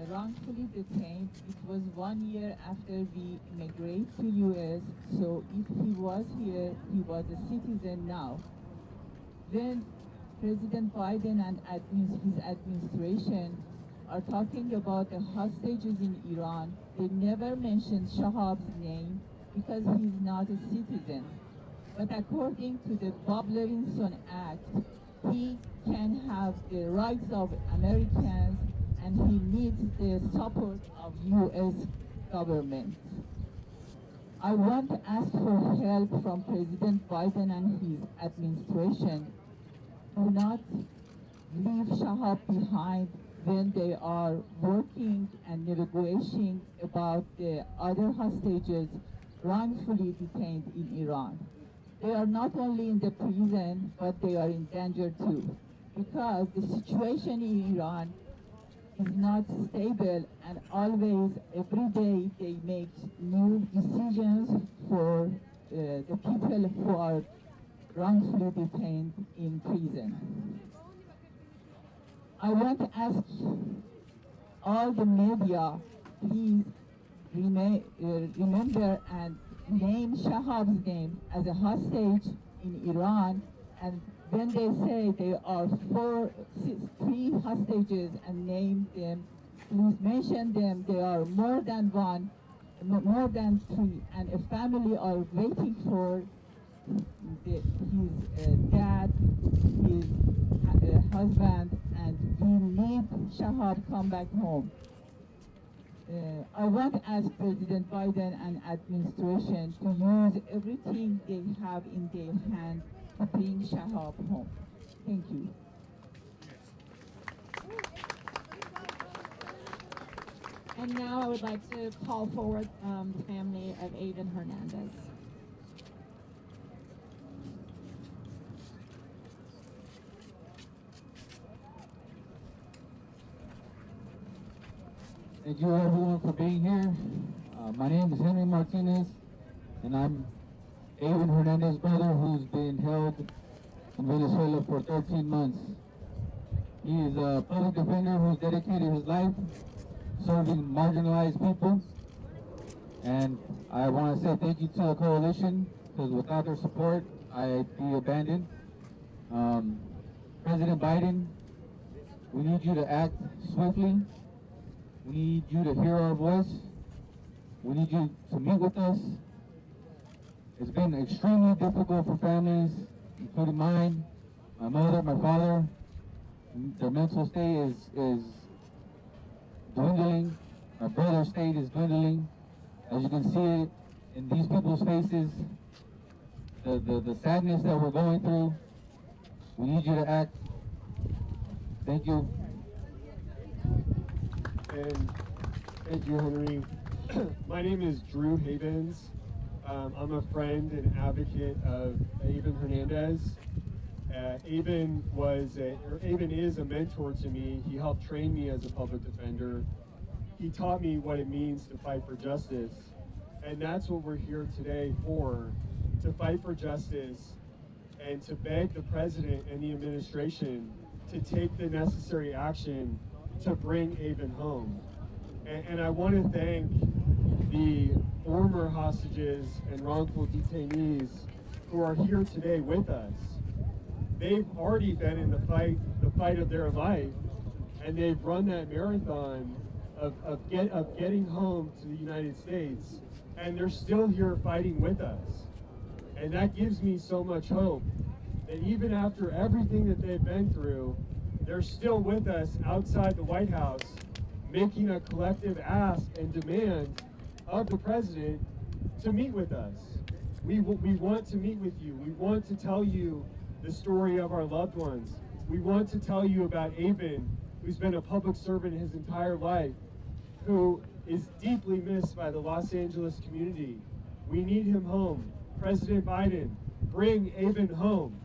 wrongfully detained, it was 1 year after we immigrated to US, so if he was here, he was a citizen now. When President Biden and his administration are talking about the hostages in Iran, they never mention Shahab's name because he's not a citizen. But according to the Bob Levinson Act, he can have the rights of Americans, and he needs the support of U.S. government. I want to ask for help from President Biden and his administration. Do not leave Shahab behind when they are working and negotiating about the other hostages wrongfully detained in Iran. They are not only in the prison, but they are in danger too, because the situation in Iran is not stable, and always, every day, they make new decisions for the people who are wrongfully detained in prison. I want to ask all the media, please remember and name Shahab's name as a hostage in Iran, and when they say there are 3 hostages and name them, please mention them. There are more than 1, more than 3, and a family are waiting for his dad, his husband, and we need Shahab come back home. I want to ask President Biden and administration to use everything they have in their hand to bring Shahab home. Thank you.
And now I would like to call forward the family of Avon Hernandez.
Thank you everyone for being here. My name is Henry Martinez, and I'm Avon Hernandez's brother, who's been held in Venezuela for 13 months. He is a public defender who's dedicated his life serving marginalized people. And I want to say thank you to the coalition, because without their support, I'd be abandoned. President Biden, we need you to act swiftly. We need you to hear our voice. We need you to meet with us. It's been extremely difficult for families, including mine, my mother, my father. Their mental state is dwindling. My brother's state is dwindling. As you can see it in these people's faces, the sadness that we're going through. We need you to act. Thank you.
And thank you, Henry. My name is Drew Havens. I'm a friend and advocate of Avon Hernandez. Avon is a mentor to me. He helped train me as a public defender. He taught me what it means to fight for justice. And that's what we're here today for, to fight for justice and to beg the president and the administration to take the necessary action to bring Avon home. And I want to thank the former hostages and wrongful detainees who are here today with us. They've already been in the fight of their life, and they've run that marathon of getting home to the United States, and they're still here fighting with us. And that gives me so much hope that even after everything that they've been through, they're still with us outside the White House, making a collective ask and demand of the president to meet with us. We want to meet with you. We want to tell you the story of our loved ones. We want to tell you about Avon, who's been a public servant his entire life, who is deeply missed by the Los Angeles community. We need him home. President Biden, bring Avon home.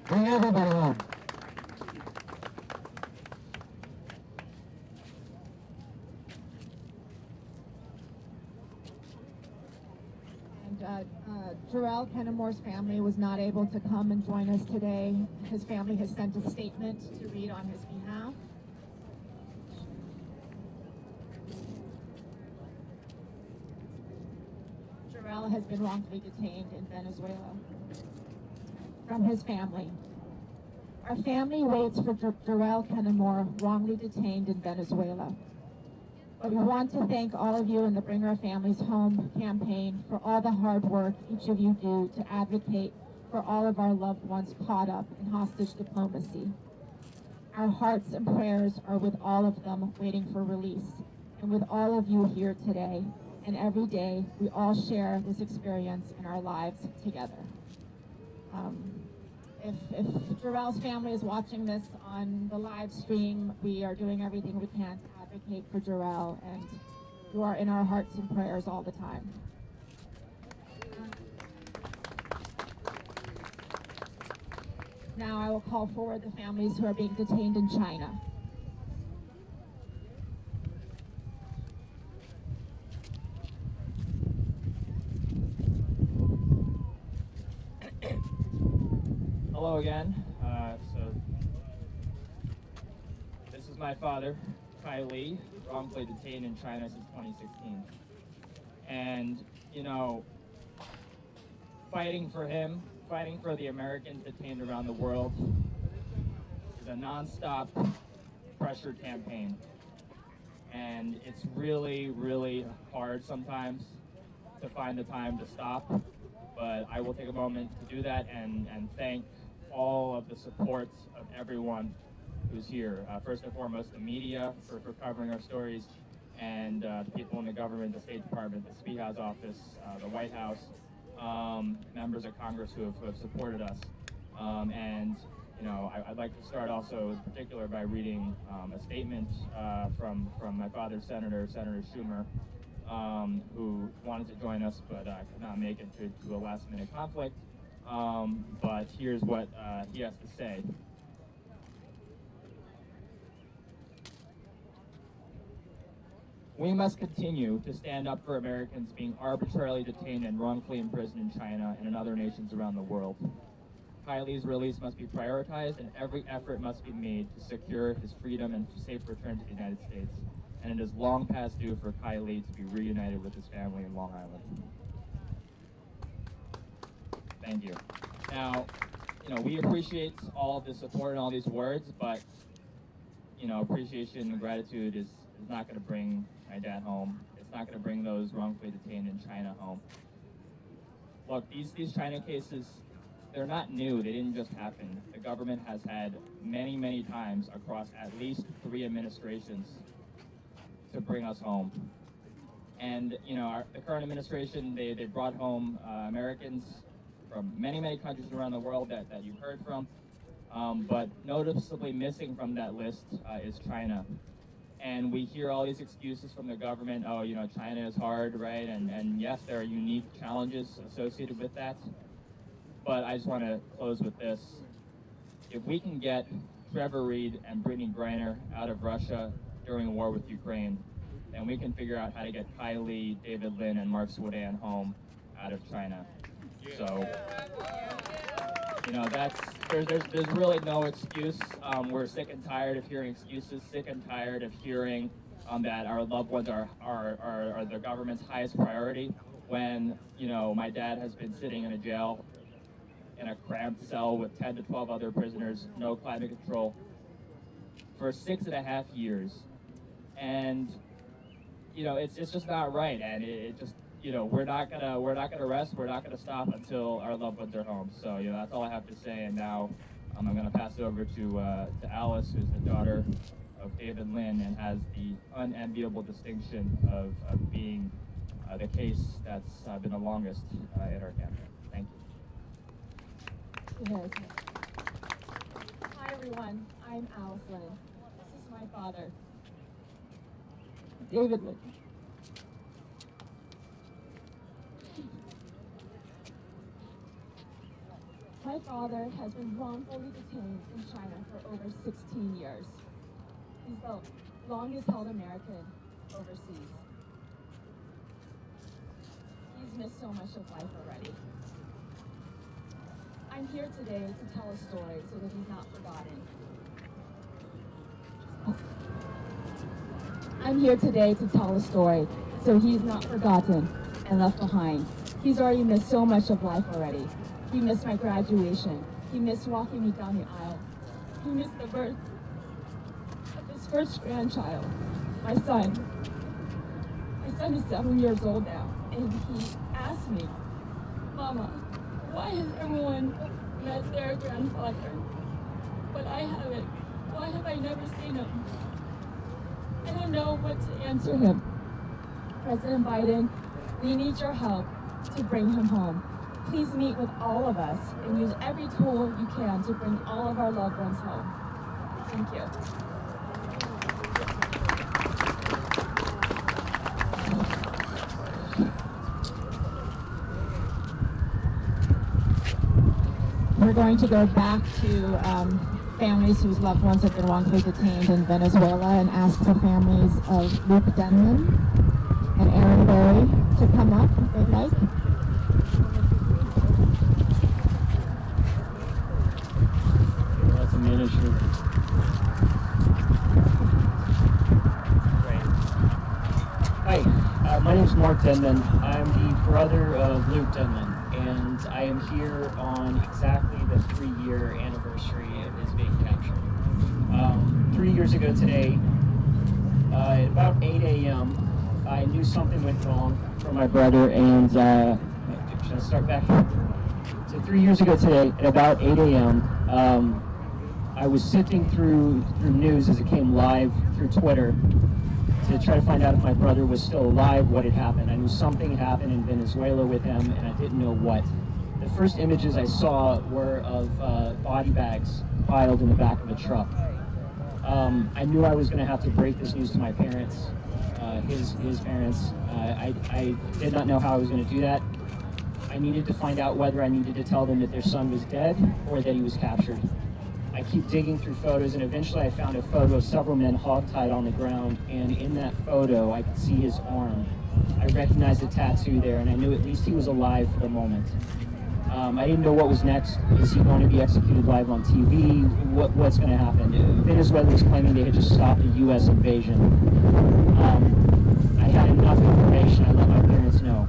Bring everybody home.
Jarrell Kennemore's family was not able to come and join us today. His family has sent a statement to read on his behalf. Jarrell has been wrongfully detained in Venezuela. From his family. Our family waits for Jarrell Kennemore, wrongly detained in Venezuela. But we want to thank all of you in the Bring Our Families Home campaign for all the hard work each of you do to advocate for all of our loved ones caught up in hostage diplomacy. Our hearts and prayers are with all of them waiting for release, and with all of you here today. And every day, we all share this experience in our lives together. If Jarrell's family is watching this on the live stream, we are doing everything we can to advocate for Jarrell, and you are in our hearts and prayers all the time. Now I will call forward the families who are being detained in China.
Hello again. So this is my father, Kai Li, wrongfully detained in China since 2016. And, you know, fighting for him, fighting for the Americans detained around the world is a nonstop pressure campaign. And it's really, really hard sometimes to find the time to stop. But I will take a moment to do that and thank all of the support of everyone who's here. First and foremost, the media for covering our stories, and the people in the government, the State Department, the Speaker House office, the White House, members of Congress who have supported us. And you know, I'd like to start also in particular by reading a statement from my father's senator, Senator Schumer, who wanted to join us but could not make it to a last-minute conflict. But here's what he has to say. We must continue to stand up for Americans being arbitrarily detained and wrongfully imprisoned in China and in other nations around the world. Kai Li's release must be prioritized, and every effort must be made to secure his freedom and safe return to the United States. And it is long past due for Kai Li to be reunited with his family in Long Island. Thank you. Now, you know, we appreciate all of the support and all these words, but, you know, appreciation and gratitude is not going to bring my dad home. It's not going to bring those wrongfully detained in China home. Look, these China cases, they're not new. They didn't just happen. The government has had many, many times across at least 3 administrations to bring us home. And, you know, the current administration, they brought home Americans from many, many countries around the world that you've heard from. But noticeably missing from that list is China. And we hear all these excuses from the government. Oh, you know, China is hard, right? And yes, there are unique challenges associated with that. But I just want to close with this. If we can get Trevor Reed and Brittany Griner out of Russia during the war with Ukraine, then we can figure out how to get Kai Li, David Lin, and Mark Swadan home out of China. So, you know, there's really no excuse. We're sick and tired of hearing excuses, sick and tired of hearing that our loved ones are the government's highest priority when, you know, my dad has been sitting in a jail in a cramped cell with 10 to 12 other prisoners, no climate control, for 6.5 years. And, you know, it's just not right. And it just, you know, we're not gonna rest. We're not gonna stop until our loved ones are home. So, you know, that's all I have to say. And now I'm gonna pass it over to Alice, who's the daughter of David Lin and has the unenviable distinction of being the case that's been the longest in our campaign. Thank you.
Yes. Hi everyone, I'm Alice Lin. This is my father, David Lin. My father has been wrongfully detained in China for over 16 years. He's the longest held American overseas. He's missed so much of life already. I'm here today to tell a story so that he's not forgotten. I'm here today to tell a story so he's not forgotten and left behind. He's already missed so much of life already. He missed my graduation. He missed walking me down the aisle. He missed the birth of his first grandchild, my son. My son is 7 years old now, and he asked me, Mama, why has everyone met their grandfather, but I haven't? Why have I never seen him? I don't know what to answer him. President Biden, we need your help to bring him home. Please meet with all of us and use every tool you can to bring all of our loved ones home. Thank you. we're going to go back to families whose loved ones have been wrongfully detained in Venezuela and ask the families of Luke Denman and Aaron Berry to come up if they'd like.
That's a miniature. Hi, my name is Mark Denman. I'm the brother of Luke Denman, and I am here on exactly the 3-year anniversary of his being captured. 3 years ago today, at about 8 a.m., I knew something went wrong for my brother, and should I start back here? So 3 years ago today, at about 8 a.m., I was sifting through news as it came live through Twitter to try to find out if my brother was still alive, what had happened. I knew something happened in Venezuela with him, and I didn't know what. The first images I saw were of body bags piled in the back of a truck. I knew I was going to have to break this news to my parents, his parents. I did not know how I was going to do that. I needed to find out whether I needed to tell them that their son was dead or that he was captured. I keep digging through photos, and eventually I found a photo of several men hogtied on the ground, and in that photo I could see his arm. I recognized the tattoo there, and I knew at least he was alive for the moment. I didn't know what was next. Is he going to be executed live on TV? What's going to happen? Venezuela was claiming they had just stopped a U.S. invasion. I had enough information. I let my parents know.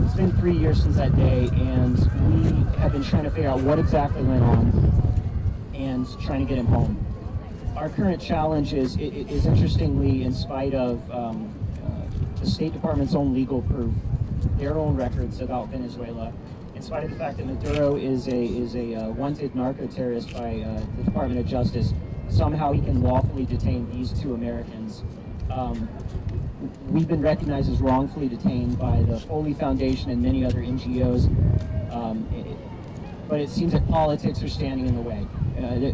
It's been 3 years since that day, and we have been trying to figure out what exactly went on and trying to get him home. Our current challenge is interestingly, in spite of the State Department's own legal proof, their own records about Venezuela, in spite of the fact that Maduro is a wanted narco-terrorist by the Department of Justice, somehow he can lawfully detain these 2 Americans. We've been recognized as wrongfully detained by the Foley Foundation and many other NGOs, but it seems that politics are standing in the way.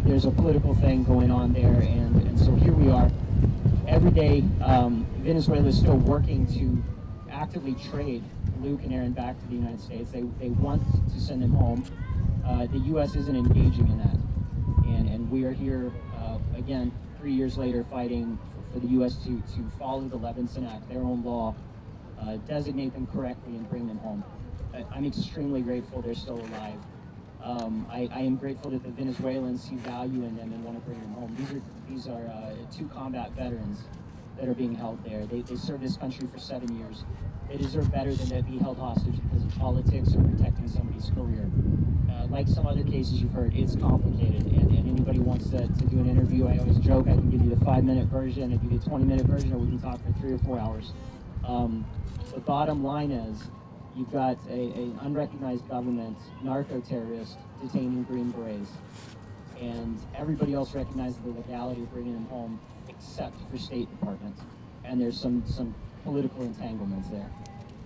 There's a political thing going on there, and so here we are. Every day, Venezuela is still working to actively trade Luke and Aaron back to the United States. They want to send them home. The U.S. isn't engaging in that, and we are here again 3 years later fighting for the U.S. to follow the Levinson Act, their own law, designate them correctly and bring them home. I'm extremely grateful they're still alive. I am grateful that the Venezuelans see value in them and want to bring them home. These are 2 combat veterans that are being held there. They served this country for 7 years. They deserve better than to be held hostage because of politics or protecting somebody's career. Like some other cases you've heard, it's complicated, and anybody wants to do an interview, I always joke, I can give you the 5-minute version, I give you a 20-minute version, or we can talk for 3 or 4 hours. The bottom line is, you've got an unrecognized government narco-terrorist detaining Green Berets, and everybody else recognizes the legality of bringing them home except for State Department, and there's some political entanglements there.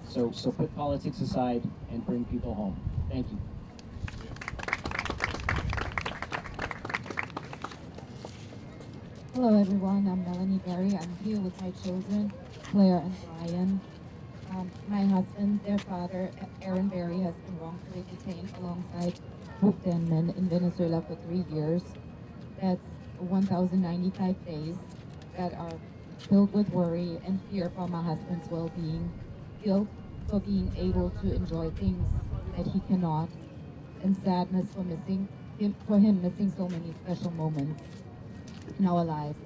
So put politics aside and bring people home. Thank you.
Hello everyone, I'm Melanie Berry. I'm here with my children, Claire and Brian. My husband, their father, Aaron Berry, has been wrongfully detained alongside Luke Denman in Venezuela for 3 years. That's 1,095 days that are filled with worry and fear for my husband's well-being, guilt for being able to enjoy things that he cannot, and sadness for him missing so many special moments in our lives,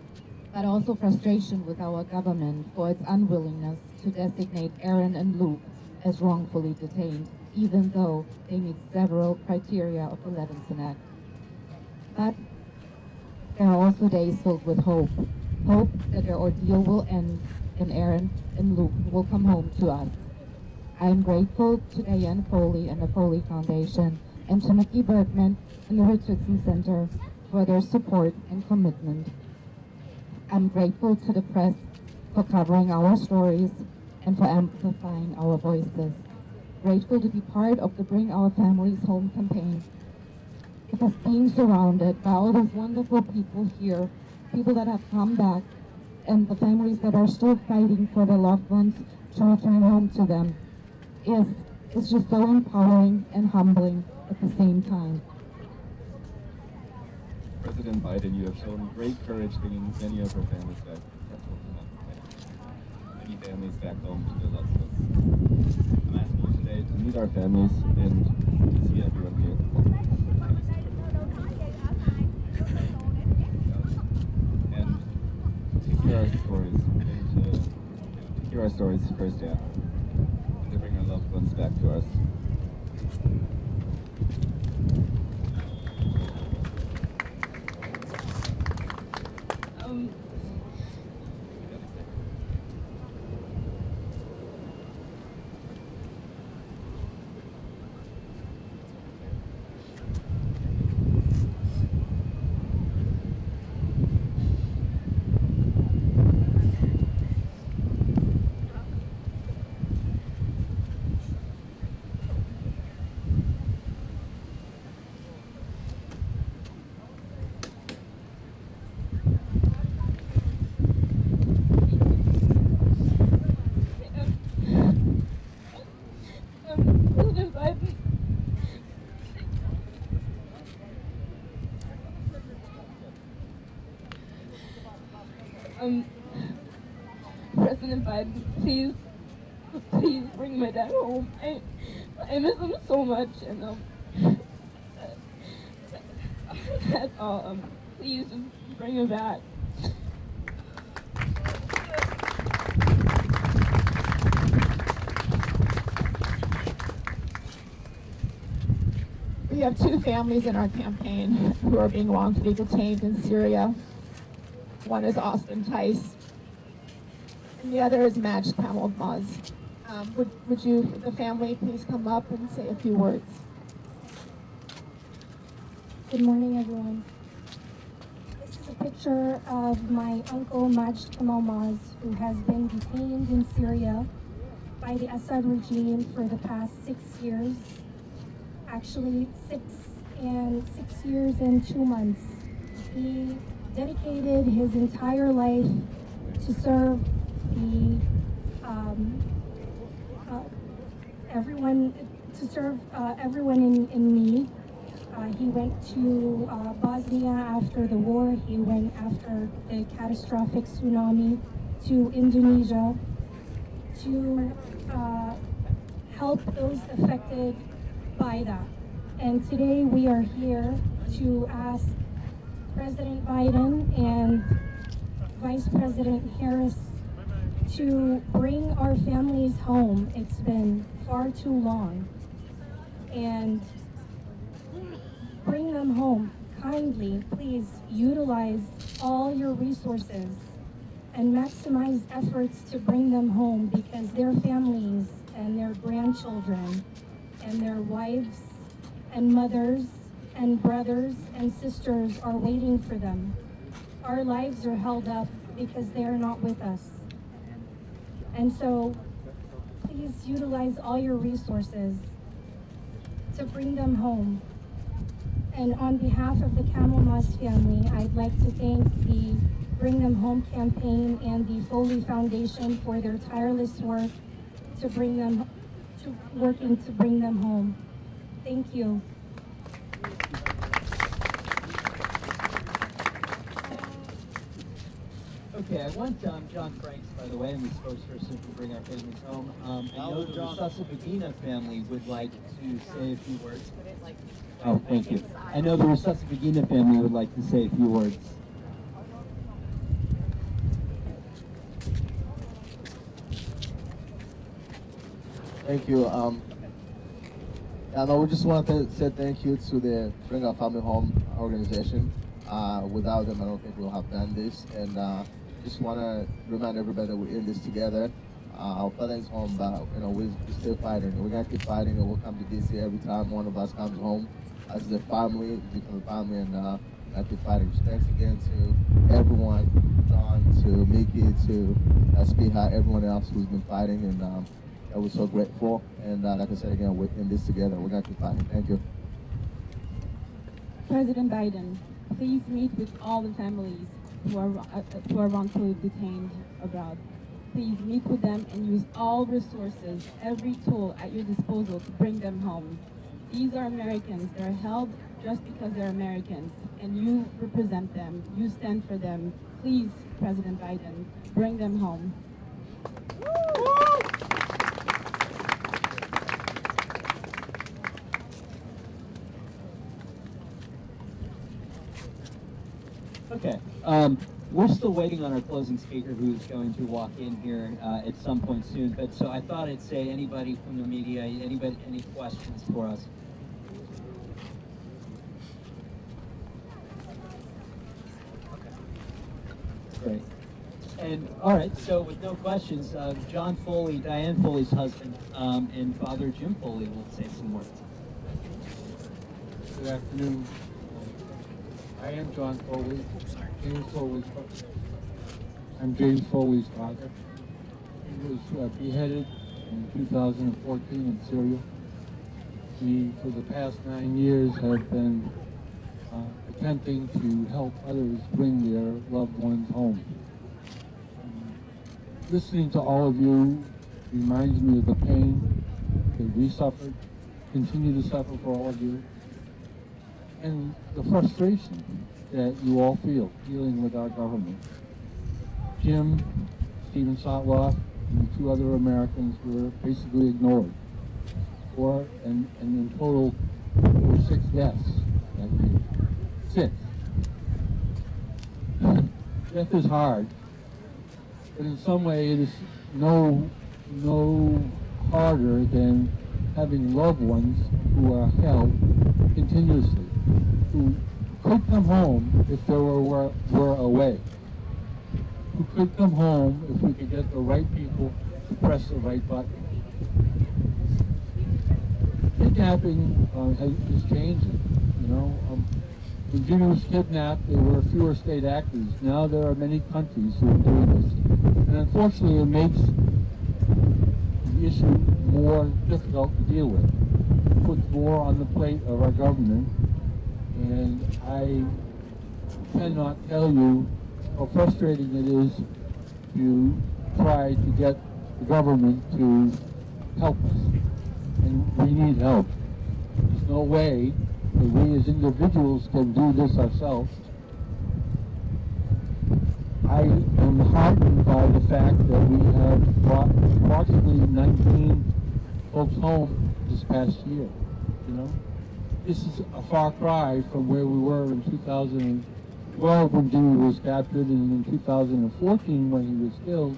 but also frustration with our government for its unwillingness to designate Aaron and Luke as wrongfully detained, even though they meet several criteria of the Levinson Act. But there are also days filled with hope that their ordeal will end and Aaron and Luke will come home to us. I am grateful to Diane Foley and the Foley Foundation and to Mickey Bergman and the Richardson Center for their support and commitment. I'm grateful to the press for covering our stories and for amplifying our voices. Grateful to be part of the Bring Our Families Home campaign. Because being surrounded by all these wonderful people here, people that have come back, and the families that are still fighting for their loved ones to return home to them, is just so empowering and humbling at the same time.
President Biden, you have shown great courage bringing many of our families back. Many families back home to their loved ones. I'm asking you today to meet our families and to see everyone here. And to hear our stories, and to hear our stories firsthand, and to bring our loved ones back to us.
President Biden, please bring my dad home. I miss him so much, and that's all. Please just bring him back.
We have two families in our campaign who are being wrongfully detained in Syria. One is Austin Tice, and the other is Majd Kamel Maz. Would you, the family, please come up and say a few words?
Good morning, everyone. This is a picture of my uncle Majd Kamel Maz, who has been detained in Syria by the Assad regime for the past 6 years. Actually, 6 years and 2 months. He dedicated his entire life to serve the everyone in need. He went to Bosnia after the war. He went after the catastrophic tsunami to Indonesia to help those affected by that. And today we are here to ask President Biden and Vice President Harris to bring our families home. It's been far too long. And bring them home. Kindly, please utilize all your resources and maximize efforts to bring them home, because their families and their grandchildren and their wives and mothers and brothers and sisters are waiting for them. Our lives are held up because they are not with us. And so please utilize all your resources to bring them home. And on behalf of the Kamel Maz family, I'd like to thank the Bring Them Home campaign and the Foley Foundation for their tireless work working to bring them home. Thank you.
Okay, I want John Franks, by the way, and the spokesperson to Bring Our Families Home. I know the Rusesabagina family would like to say a few words. Oh, thank you. I know the Rusesabagina family would like to say a few words.
Thank you. We just want to say thank you to the Bring Our Family Home organization. Without them, I don't think we'll have done this. And just want to remind everybody that we're in this together. Our father is home, but we're still fighting. We're gonna keep fighting, and we'll come to DC every time one of us comes home. As a family, we become a family, and I keep fighting. So thanks again to everyone, John, to Mickey, to Spiha, everyone else who's been fighting, and we're so grateful. And like I said again, we're in this together. We're gonna keep fighting. Thank you.
President Biden, please meet with all the families who are wrongfully detained abroad. Please meet with them and use all resources, every tool at your disposal to bring them home. These are Americans that are held
just because they're Americans, and you represent them, you stand for them. Please, President Biden, bring them home.
Okay. We're still waiting on our closing speaker who's going to walk in here at some point soon. But so I thought I'd say anybody from the media, anybody, any questions for us? Great. And all right, so with no questions, John Foley, Diane Foley's husband, and Father Jim Foley will say some words.
Good afternoon. I am John Foley. James Foley's father. I'm James Foley's father. He was beheaded in 2014 in Syria. We, for the past 9 years, have been attempting to help others bring their loved ones home. Listening to all of you reminds me of the pain that we suffered, continue to suffer for all of you, and the frustration that you all feel dealing with our government. Jim, Stephen Sotloff, and 2 other Americans were basically ignored. And in total, there were 6 deaths that year. 6. Death is hard, but in some way it is no harder than having loved ones who are held continuously, who could come home if they were away, who could come home if we could get the right people to press the right button. Kidnapping is changing, you know. When Jimmy was kidnapped, there were fewer state actors. Now there are many countries who are doing this. And unfortunately, it makes the issue more difficult to deal with. It puts more on the plate of our government. And I cannot tell you how frustrating it is to try to get the government to help us. And we need help. There's no way that we as individuals can do this ourselves. I am heartened by the fact that we have brought approximately 19 folks home this past year, you know. This is a far cry from where we were in 2012 when Jimmy was captured, and in 2014 when he was killed,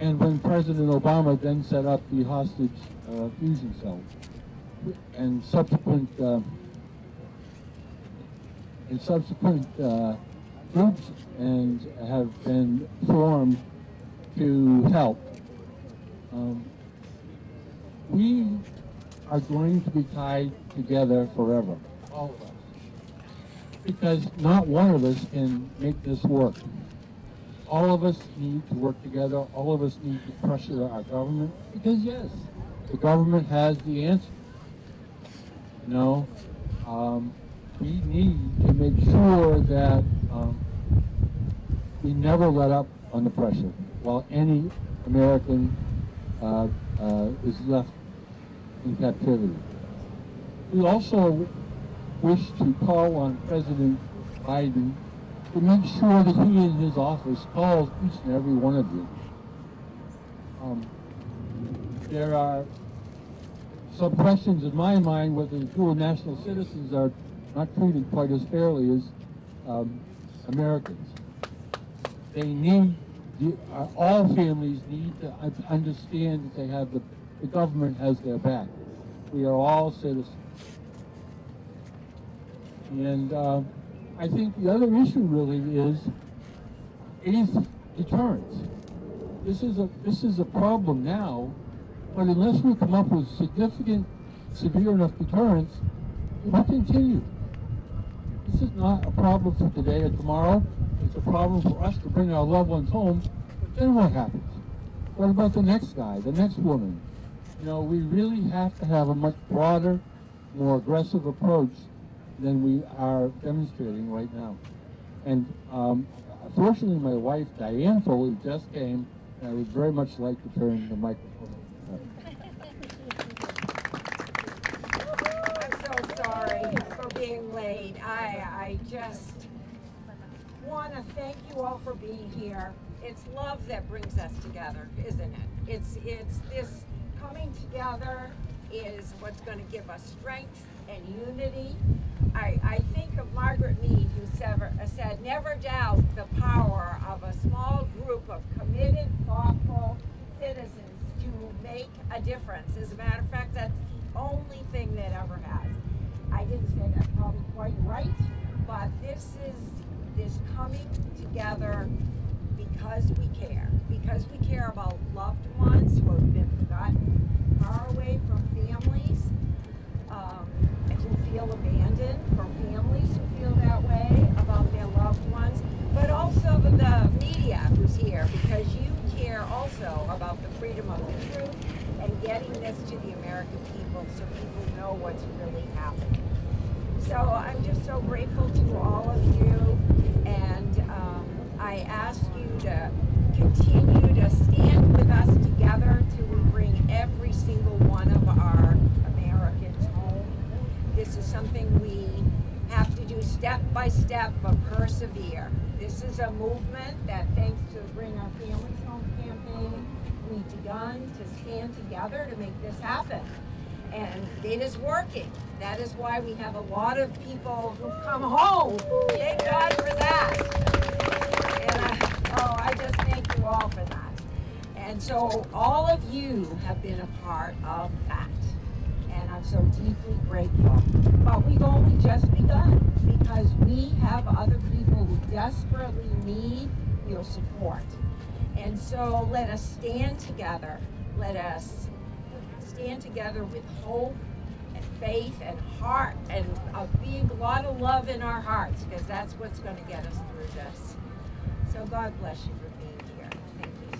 and when President Obama then set up the hostage fusion cells, and subsequent groups and have been formed to help. We are going to be tied together forever, all of us, because not one of us can make this work. All of us need to work together. All of us need to pressure our government, because yes, the government has the answer. You know, we need to make sure that we never let up on the pressure while any American is left in captivity. We also wish to call on President Biden to make sure that he in his office calls each and every one of you. There are some questions in my mind whether the dual national citizens are not treated quite as fairly as Americans. They need, all families need to understand that they have the government has their back. We are all citizens. And I think the other issue really is deterrence. This is a problem now, but unless we come up with significant, severe enough deterrence, it will continue. This is not a problem for today or tomorrow. It's a problem for us to bring our loved ones home. But then what happens? What about the next guy, the next woman? You know, we really have to have a much broader, more aggressive approach than we are demonstrating right now. And fortunately, my wife, Diane Foley, just came, and I would very much like to turn the microphone.
I'm so sorry.
being late. I just want to thank you all for being here. It's love that brings us together, isn't it? It's this coming together is what's going to give us strength and unity. I think of Margaret Mead, who said, never doubt the power of a small group of committed, thoughtful citizens to make a difference. As a matter of fact, that's the only thing that ever has. I didn't say that probably quite right, but this is this coming together because we care about loved ones who have been forgotten, far away from families, who feel abandoned, for families who feel that way about their loved ones, but also the media who's here, because you care also about the freedom of the truth and getting this to the American people so people know what's really happening. So I'm just so grateful to all of you, and I ask you to continue to stand with us together till we bring every single one of our Americans home. This is something we have to do step by step, but persevere. This is a movement that, thanks to the Bring Our Families Home campaign, we've begun to stand together to make this happen. And it is working. That is why we have a lot of people who come home. Thank God for that. And I just thank you all for that. And so all of you have been a part of that. And I'm so deeply grateful. But we've only just begun, because we have other people who desperately need your support. And so let us stand together. Let us stand together with hope and faith and heart, and a lot of love in our hearts, because that's what's going to get us through this. So God bless you for being here. Thank you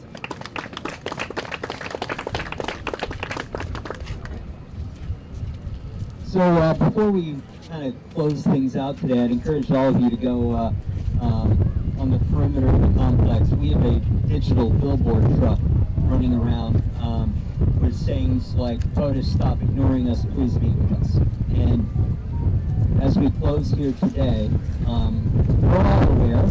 so much.
So before we kind of close things out today, I'd encourage all of you to go on the perimeter of the complex. We have a digital billboard truck running around with sayings like, "POTUS, stop ignoring us, please meet with us." And as we close here today, we're all aware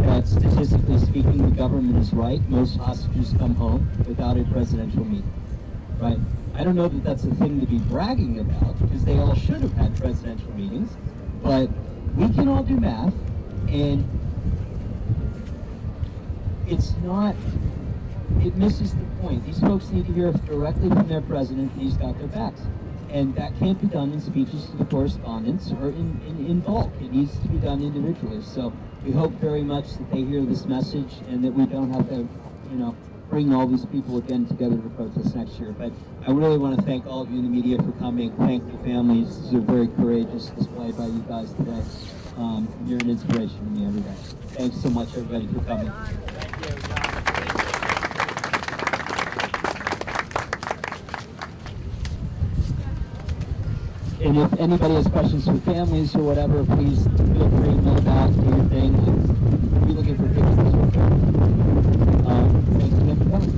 that statistically speaking, the government is right. Most hostages come home without a presidential meeting, right? I don't know that that's a thing to be bragging about, because they all should have had presidential meetings, but we can all do math, and it misses the point. These folks need to hear directly from their president that he's got their backs. And that can't be done in speeches to the correspondents or in bulk. It needs to be done individually. So we hope very much that they hear this message, and that we don't have to, bring all these people again together to protest next year. But I really want to thank all of you in the media for coming. Thank the families. This is a very courageous display by you guys today. You're an inspiration to me every day. Thanks so much, everybody, for coming. And if anybody has questions for families or whatever, please feel free to mail back, do your thing. We'll be looking for pictures. Thanks again for coming.